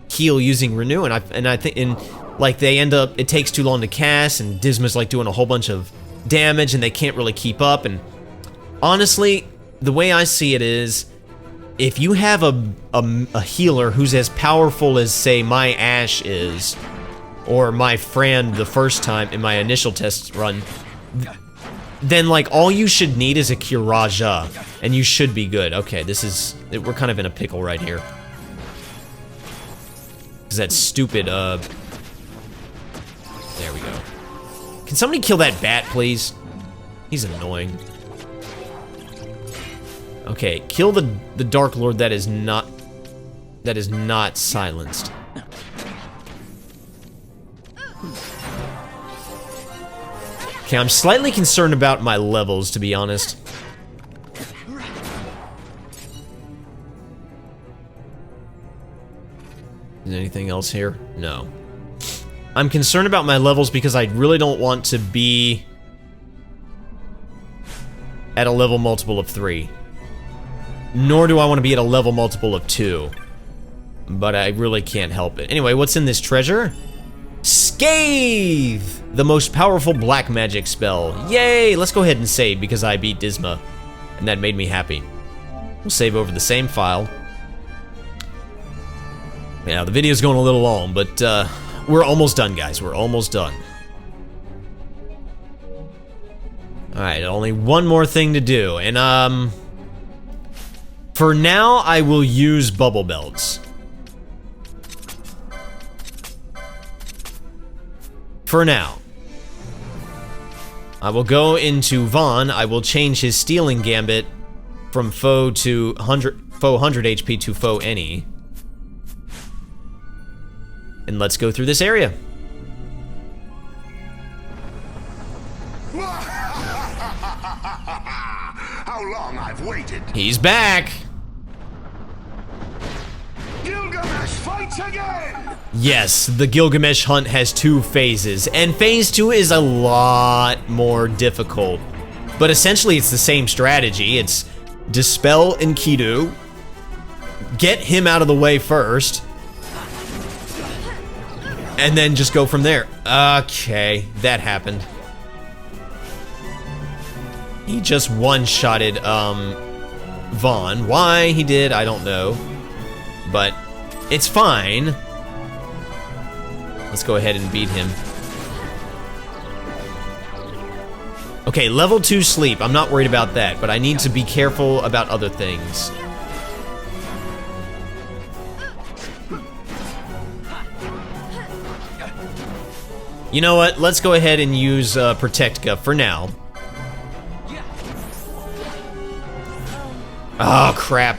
heal using Renew, and I think, like, they end up, it takes too long to cast, and Disma's, like, doing a whole bunch of damage, and they can't really keep up, and honestly, the way I see it is, if you have a healer who's as powerful as, say, my Ashe is, or my Fran the first time in my initial test run, then, like, all you should need is a Curaja, and you should be good. Okay, we're kind of in a pickle right here. Because that stupid, there we go. Can somebody kill that bat, please? He's annoying. Okay, kill the Dark Lord that is not silenced. Okay, I'm slightly concerned about my levels, to be honest. Is anything else here? No. I'm concerned about my levels because I really don't want to be at a level multiple of 3. Nor do I want to be at a level multiple of 2. But I really can't help it. Anyway, what's in this treasure? Scathe! The most powerful black magic spell. Yay! Let's go ahead and save because I beat Disma. And that made me happy. We'll save over the same file. Yeah, the video's going a little long, but we're almost done, guys. We're almost done. Alright, only one more thing to do. And, for now, I will use bubble belts. For now. I will go into Vaughn. I will change his stealing gambit from foe to 100 HP to foe any. And let's go through this area. How long I've waited. He's back. Gilgamesh fights again. Yes, the Gilgamesh hunt has 2 phases, and phase 2 is a lot more difficult. But essentially it's the same strategy. It's dispel Enkidu, get him out of the way first, and then just go from there. Okay, that happened. He just one-shotted, Vaughn. Why he did, I don't know. But it's fine. Let's go ahead and beat him. Okay, level 2 sleep. I'm not worried about that, but I need to be careful about other things. You know what? Let's go ahead and use Protectica for now. Oh, crap.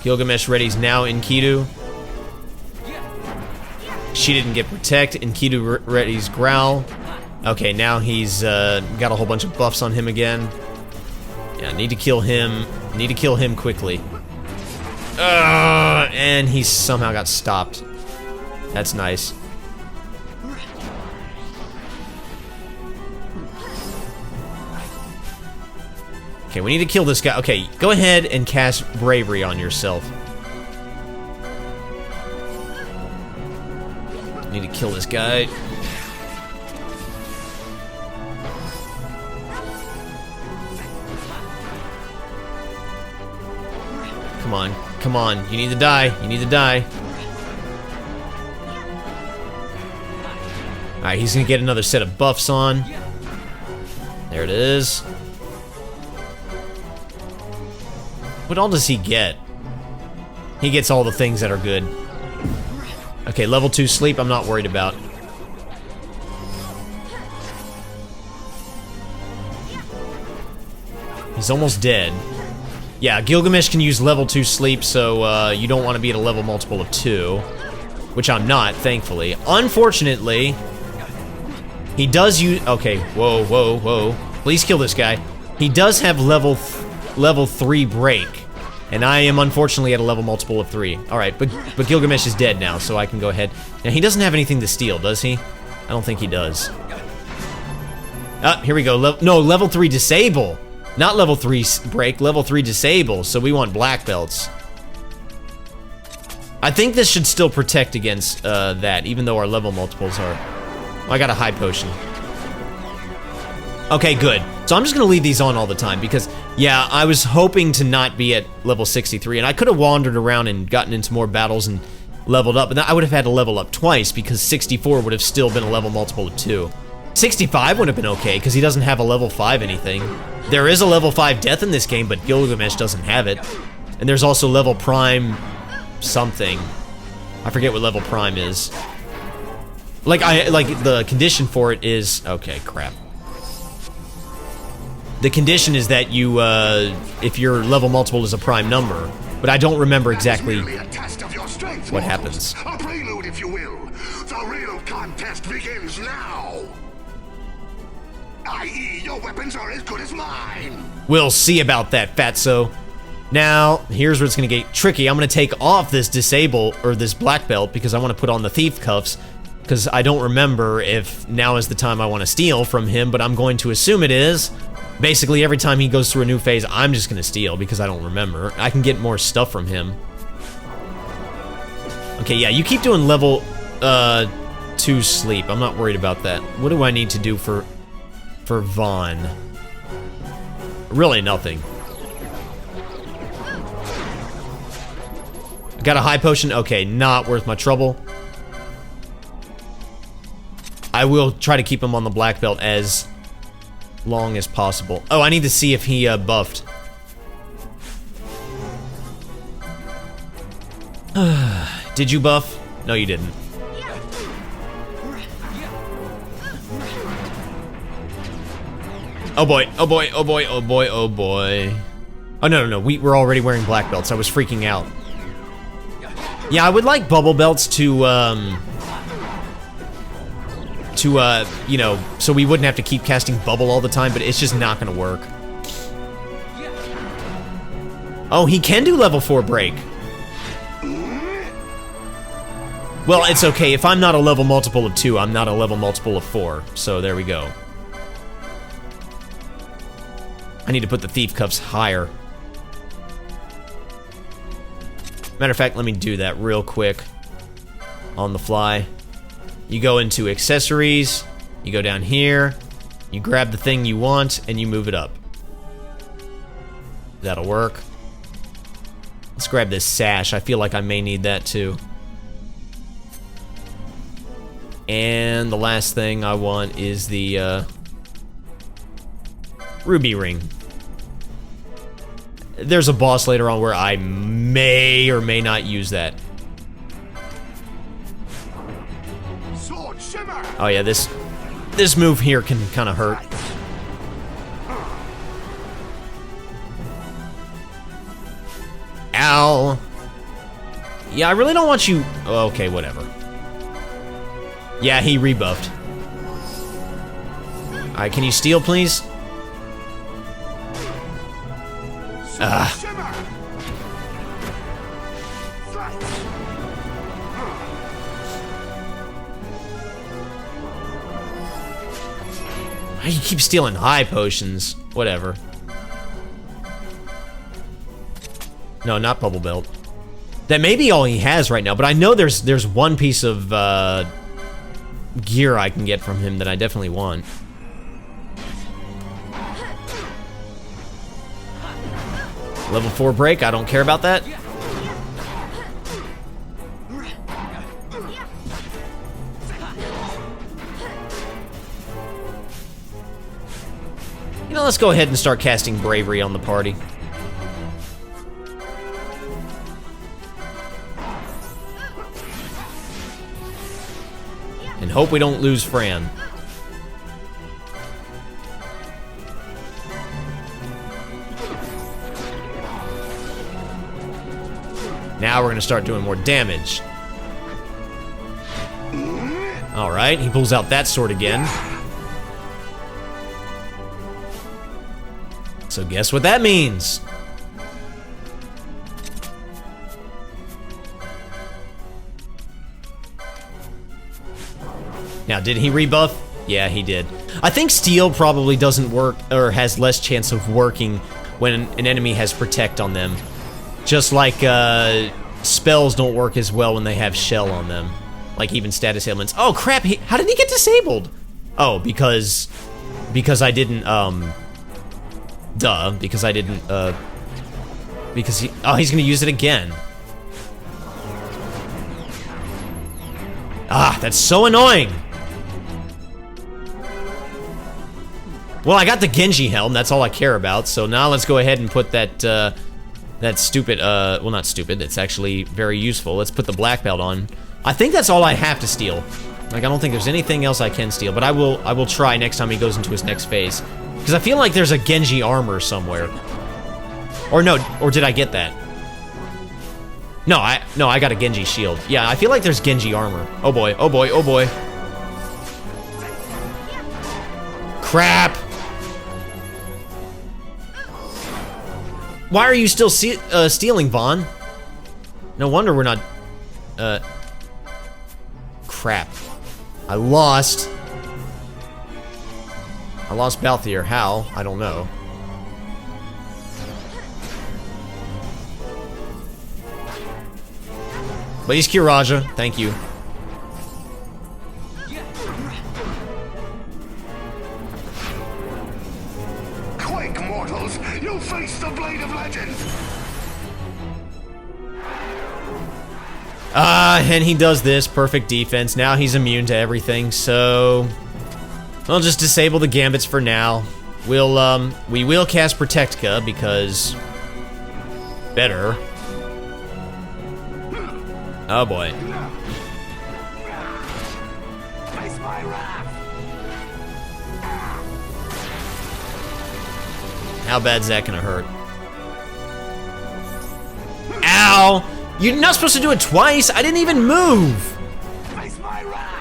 Gilgamesh readies now Enkidu. She didn't get Protect. Enkidu readies Growl. Okay, now he's got a whole bunch of buffs on him again. Yeah, need to kill him. Need to kill him quickly. And he somehow got stopped. That's nice. Okay, we need to kill this guy. Okay, go ahead and cast Bravery on yourself. Need to kill this guy. Come on, come on. You need to die. You need to die. Alright, he's gonna get another set of buffs on. There it is. What all does he get? He gets all the things that are good. Okay, level 2 sleep, I'm not worried about. He's almost dead. Yeah, Gilgamesh can use level 2 sleep, so you don't want to be at a level multiple of 2. Which I'm not, thankfully. Unfortunately, he does use... Okay, whoa, whoa, whoa. Please kill this guy. He does have level 3 break. And I am unfortunately at a level multiple of 3. Alright, but Gilgamesh is dead now, so I can go ahead. Now, he doesn't have anything to steal, does he? I don't think he does. Ah, here we go. No, level 3 disable. Not level 3 break, level 3 disable. So we want black belts. I think this should still protect against that, even though our level multiples are... Oh, I got a high potion. Okay, good. So I'm just gonna leave these on all the time because, yeah, I was hoping to not be at level 63, and I could have wandered around and gotten into more battles and leveled up, but I would have had to level up twice because 64 would have still been a level multiple of 2. 65 would have been okay because he doesn't have a level 5 anything. There is a level 5 death in this game, but Gilgamesh doesn't have it. And there's also level prime something. I forget what level prime is. Like the condition for it is... Okay, crap. The condition is that you, if your level multiple is a prime number, but I don't remember exactly what happens. A prelude, if you will. The real contest begins now. I.e., your weapons are as good as mine. We'll see about that, fatso. Now, here's where it's gonna get tricky. I'm gonna take off this disable, or this black belt, because I want to put on the thief cuffs, because I don't remember if now is the time I want to steal from him, but I'm going to assume it is. Basically, every time he goes through a new phase, I'm just gonna steal, because I don't remember. I can get more stuff from him. Okay, yeah, you keep doing level, 2 sleep. I'm not worried about that. What do I need to do for Vaughn? Really nothing. Got a high potion? Okay, not worth my trouble. I will try to keep him on the black belt as long as possible. Oh, I need to see if he buffed. Did you buff? No, you didn't. Oh boy, oh boy, oh boy, oh boy, oh boy. Oh no, no, no, we were already wearing black belts. I was freaking out. Yeah, I would like bubble belts to, you know, so we wouldn't have to keep casting bubble all the time, but it's just not gonna work. Oh, he can do level 4 break. Well, it's okay. If I'm not a level multiple of 2, I'm not a level multiple of 4. So there we go. I need to put the thief cuffs higher. Matter of fact, let me do that real quick. On the fly. You go into accessories. You go down here. You grab the thing you want, and you move it up. That'll work. Let's grab this sash. I feel like I may need that too. And the last thing I want is the ruby ring. There's a boss later on where I may or may not use that. Sword shimmer. Oh yeah, this move here can kind of hurt. Ow. Yeah, I really don't want you... Okay, whatever. Yeah, he rebuffed. Alright, can you steal, please? You keep stealing high potions. Whatever. No, not bubble belt. That may be all he has right now, but I know there's one piece of gear I can get from him that I definitely want. Level 4 break, I don't care about that. You know, let's go ahead and start casting bravery on the party. And hope we don't lose Fran. Now we're gonna start doing more damage. Alright, he pulls out that sword again. So guess what that means? Now, did he rebuff? Yeah, he did. I think steel probably doesn't work, or has less chance of working when an enemy has protect on them. Just like spells don't work as well when they have shell on them. Like even status ailments. Oh crap, how did he get disabled? Oh, because I didn't, because I didn't, because he's gonna use it again. Ah, that's so annoying. Well, I got the Genji helm, that's all I care about, so now let's go ahead and put that, that stupid, well not stupid, it's actually very useful. Let's put the black belt on. I think that's all I have to steal. Like, I don't think there's anything else I can steal, but I will try next time he goes into his next phase. Because I feel like there's a Genji armor somewhere. Or no, or did I get that? No, I got a Genji shield. Yeah, I feel like there's Genji armor. Oh boy, oh boy, oh boy. Crap! Why are you still stealing, Vaughn? No wonder we're not... Crap. I lost Balthier. How? I don't know. But he's Kiraja. Thank you. Quake, mortals! You face the blade of legend! And he does this. Perfect defense. Now he's immune to everything, so... I'll just disable the gambits for now. We will cast Protectica, because... Better. Oh boy. Face my wrath! How bad's that gonna hurt? Ow! You're not supposed to do it twice! I didn't even move! Face my wrath!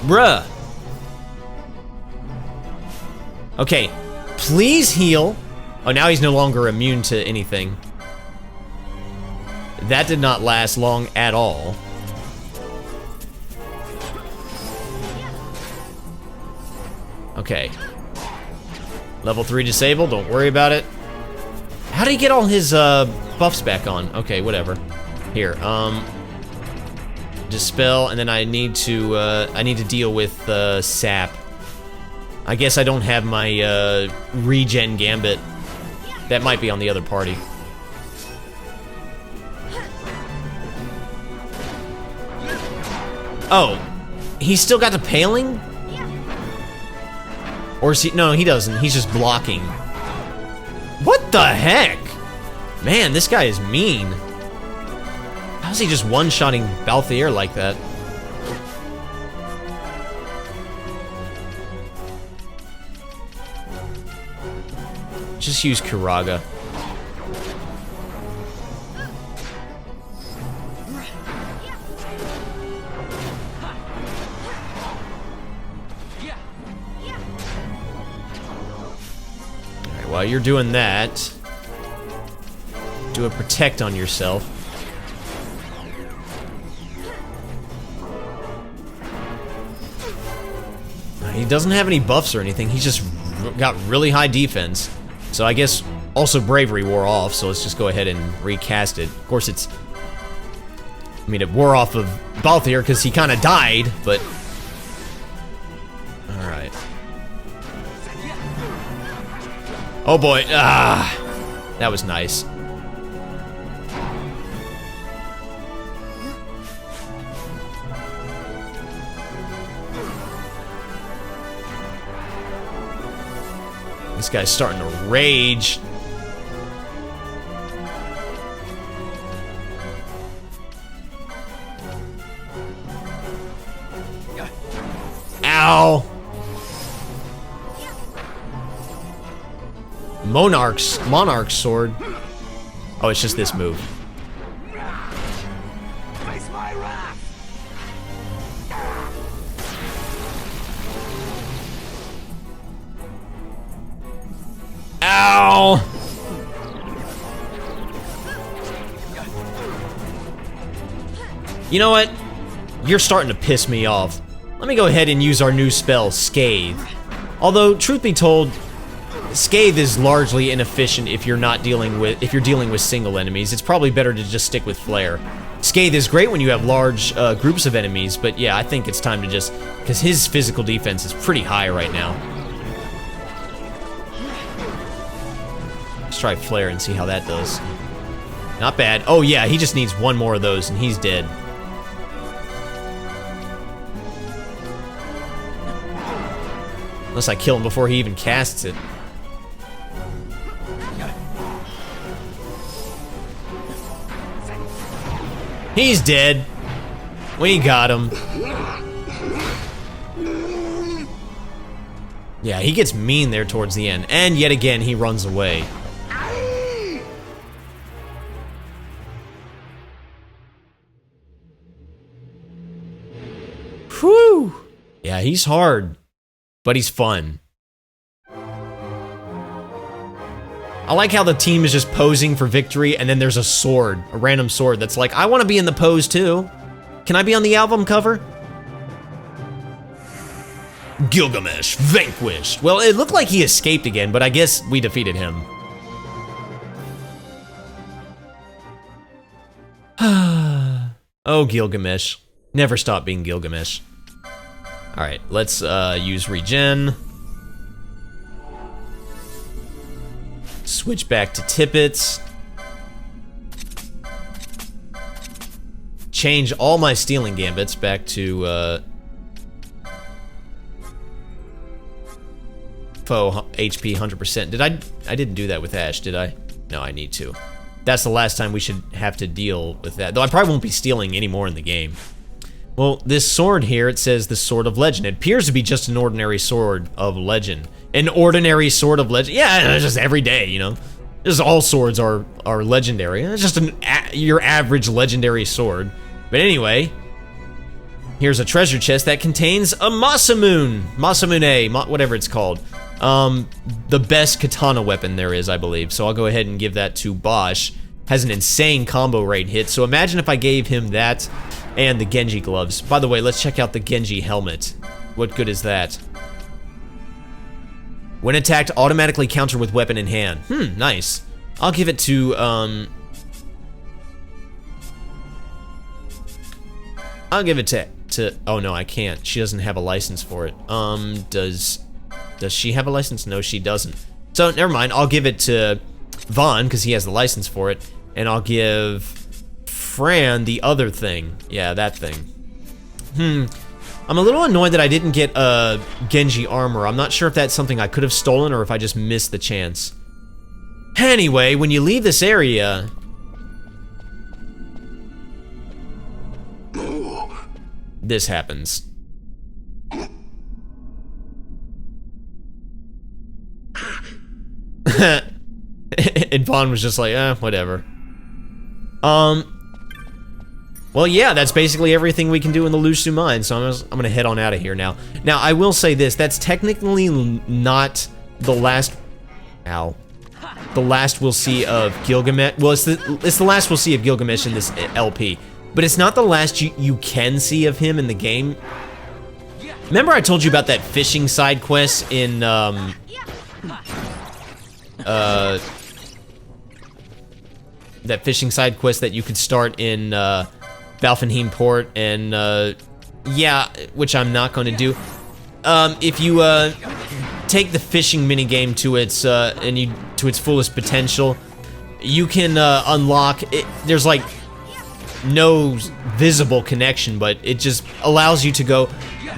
Bruh. Okay, please heal. Oh, now he's no longer immune to anything. That did not last long at all. Okay. Level 3 disabled, don't worry about it. How did he get all his buffs back on? Okay, whatever. Here, dispel, and then I need to deal with sap. I guess I don't have my regen gambit. That might be on the other party. Oh, he's still got the paling? Or is he? No, he doesn't. He's just blocking. What the heck? Man, this guy is mean. How's he just one-shotting Balthier like that? Just use Kiraga. Alright, while you're doing that, do a protect on yourself. He doesn't have any buffs or anything, he's just got really high defense. So I guess also bravery wore off, so let's just go ahead and recast it. Of course it wore off of Balthier because he kind of died, but... Alright. Oh boy, that was nice. This guy's starting to rage. Ow! Monarch's sword. Oh, it's just this move. Face my wrath! Ow! You know what? You're starting to piss me off. Let me go ahead and use our new spell, Scathe. Although, truth be told, Scathe is largely inefficient if you're dealing with single enemies. It's probably better to just stick with Flare. Scathe is great when you have large groups of enemies, but yeah, I think it's time to just... because his physical defense is pretty high right now. Let's try Flare and see how that does. Not bad. Oh yeah, he just needs one more of those and he's dead. Unless I kill him before he even casts it. He's dead. We got him. Yeah, he gets mean there towards the end. And yet again, he runs away. Whew. Yeah, he's hard, but he's fun. I like how the team is just posing for victory, and then there's a sword, a random sword that's like, I want to be in the pose too. Can I be on the album cover? Gilgamesh vanquished. Well, it looked like he escaped again, but I guess we defeated him. Oh, Gilgamesh. Never stop being Gilgamesh. Alright, let's use regen. Switch back to Tippets. Change all my stealing gambits back to foe HP 100%. I didn't do that with Ash, did I? No, I need to. That's the last time we should have to deal with that. Though I probably won't be stealing anymore in the game. Well, this sword here, it says the Sword of Legend. It appears to be just an ordinary sword of legend. An ordinary sword of legend. Yeah, it's just every day, you know. Just all swords are legendary. It's just your average legendary sword. But anyway, here's a treasure chest that contains a Masamune, whatever it's called. The best katana weapon there is, I believe. So I'll go ahead and give that to Bosch. Has an insane combo rate hit. So imagine if I gave him that and the Genji gloves. By the way, let's check out the Genji helmet. What good is that? When attacked, automatically counter with weapon in hand. Nice. I'll give it to, I'll give it to, oh no, I can't. She doesn't have a license for it. Does she have a license? No, she doesn't. So, never mind. I'll give it to Vaughn, because he has the license for it. And I'll give Fran the other thing. Yeah, that thing. I'm a little annoyed that I didn't get Genji armor. I'm not sure if that's something I could have stolen or if I just missed the chance. Anyway, when you leave this area... this happens. And Vaughn was just like, whatever. Well, yeah, that's basically everything we can do in the Lusu mine, so I'm gonna head on out of here now. Now, I will say this, that's technically not the last... Ow. The last we'll see of Gilgamesh. Well, it's the last we'll see of Gilgamesh in this LP. But it's not the last you can see of him in the game. Remember I told you about that fishing side quest in, that fishing side quest that you could start in, Valfenheim Port, and, yeah, which I'm not going to do. If you, take the fishing minigame to its, to its fullest potential, you can, unlock, there's, like, no visible connection, but it just allows you to go,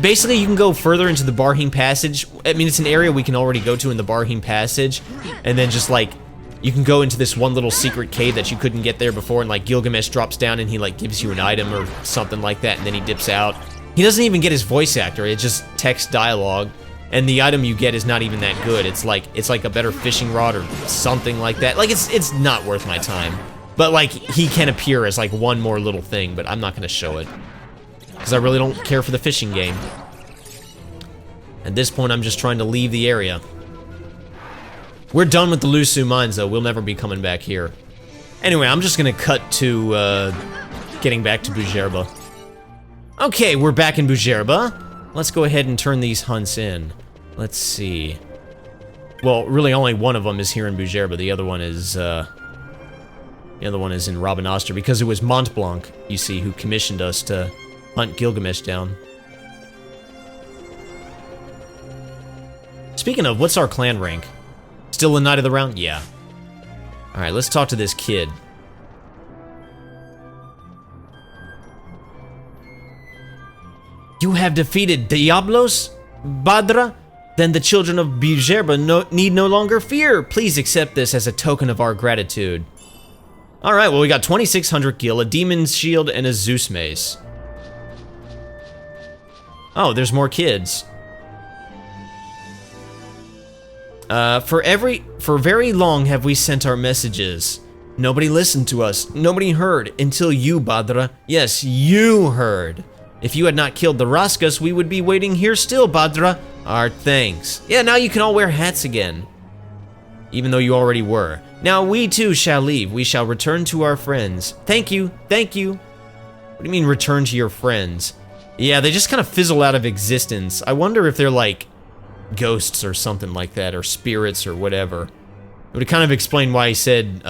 basically you can go further into the Barheim Passage. I mean, it's an area we can already go to in the Barheim Passage, and then just, like, you can go into this one little secret cave that you couldn't get there before, and like Gilgamesh drops down and he like gives you an item or something like that, and then he dips out. He doesn't even get his voice actor, it's just text dialogue, and the item you get is not even that good. It's like a better fishing rod or something like that. Like it's not worth my time. But like he can appear as like one more little thing, but I'm not gonna show it. Because I really don't care for the fishing game. At this point I'm just trying to leave the area. We're done with the Lusu mines, though. We'll never be coming back here. Anyway, I'm just gonna cut to, getting back to Bujerba. Okay, we're back in Bujerba. Let's go ahead and turn these hunts in. Let's see. Well, really only one of them is here in Bujerba. The other one is, in Rabanastre, because it was Mont Blanc, you see, who commissioned us to hunt Gilgamesh down. Speaking of, what's our clan rank? Still a Knight of the Round? Yeah. Alright, let's talk to this kid. You have defeated Diablos, Badra? Then the children of Bujerba need no longer fear. Please accept this as a token of our gratitude. Alright, well we got 2600 gil, a demon's shield, and a Zeus mace. Oh, there's more kids. For very long have we sent our messages. Nobody listened to us. Nobody heard until you, Badra. Yes, you heard. If you had not killed the Raskas, we would be waiting here still, Badra. Our thanks. Yeah, now you can all wear hats again. Even though you already were. Now we too shall leave. We shall return to our friends. Thank you. Thank you. What do you mean return to your friends? Yeah, they just kind of fizzle out of existence. I wonder if they're like ghosts or something like that, or spirits or whatever. It would kind of explain why he said,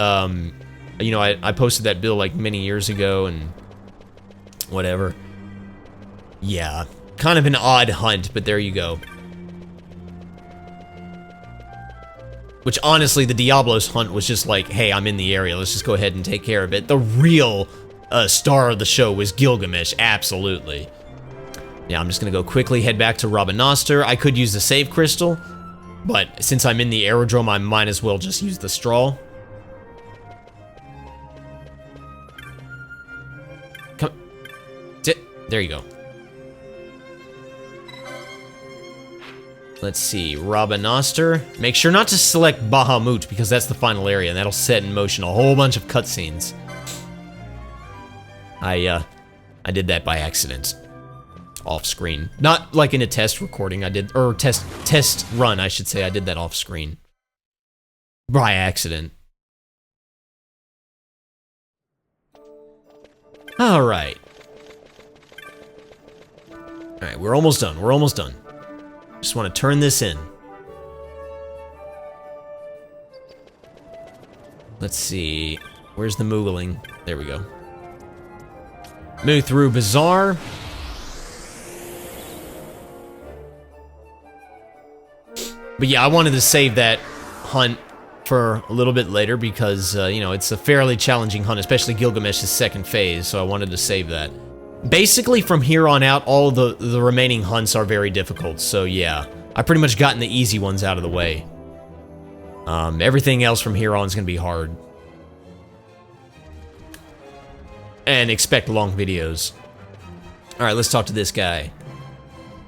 you know, I posted that bill like many years ago and whatever. Yeah, kind of an odd hunt, but there you go. Which honestly, the Diablos hunt was just like, hey, I'm in the area, let's just go ahead and take care of it. The real star of the show was Gilgamesh, absolutely. Yeah, I'm just gonna go quickly head back to Rabanastre. I could use the save crystal, but since I'm in the aerodrome, I might as well just use the straw. Come, there you go. Let's see, Rabanastre. Make sure not to select Bahamut because that's the final area, and that'll set in motion a whole bunch of cutscenes. I did that by accident. Off screen. Not like in a test recording, or test run, I should say. I did that off screen. By accident. Alright. Alright, we're almost done, we're almost done. Just want to turn this in. Let's see. Where's the Moogling? There we go. Move through Bazaar. But yeah, I wanted to save that hunt for a little bit later because, you know, it's a fairly challenging hunt, especially Gilgamesh's second phase, so I wanted to save that. Basically, from here on out, all the remaining hunts are very difficult, so yeah. I've pretty much gotten the easy ones out of the way. Everything else from here on is going to be hard. And expect long videos. Alright, let's talk to this guy.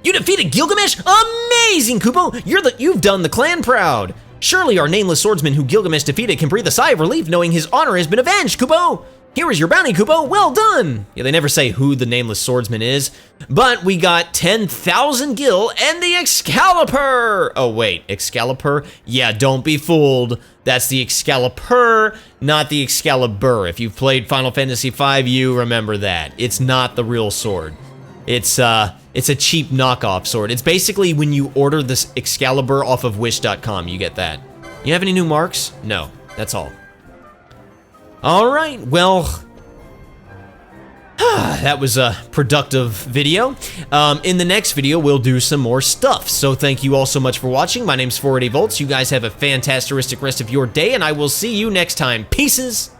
You defeated Gilgamesh? Amazing, Kupo! You've done the clan proud! Surely our nameless swordsman who Gilgamesh defeated can breathe a sigh of relief knowing his honor has been avenged, Kupo! Here is your bounty, Kupo. Well done! Yeah, they never say who the nameless swordsman is, but we got 10,000 gil and the Excalibur! Oh, wait, Excalibur? Yeah, don't be fooled. That's the Excalibur, not the Excalibur. If you've played Final Fantasy V, you remember that. It's not the real sword. It's a cheap knockoff sword. It's basically when you order this Excalibur off of Wish.com, you get that. You have any new marks? No, that's all. Alright, well, that was a productive video. In the next video, we'll do some more stuff. So thank you all so much for watching. My name's 480 Volts. You guys have a fantastic rest of your day, and I will see you next time. Peaces!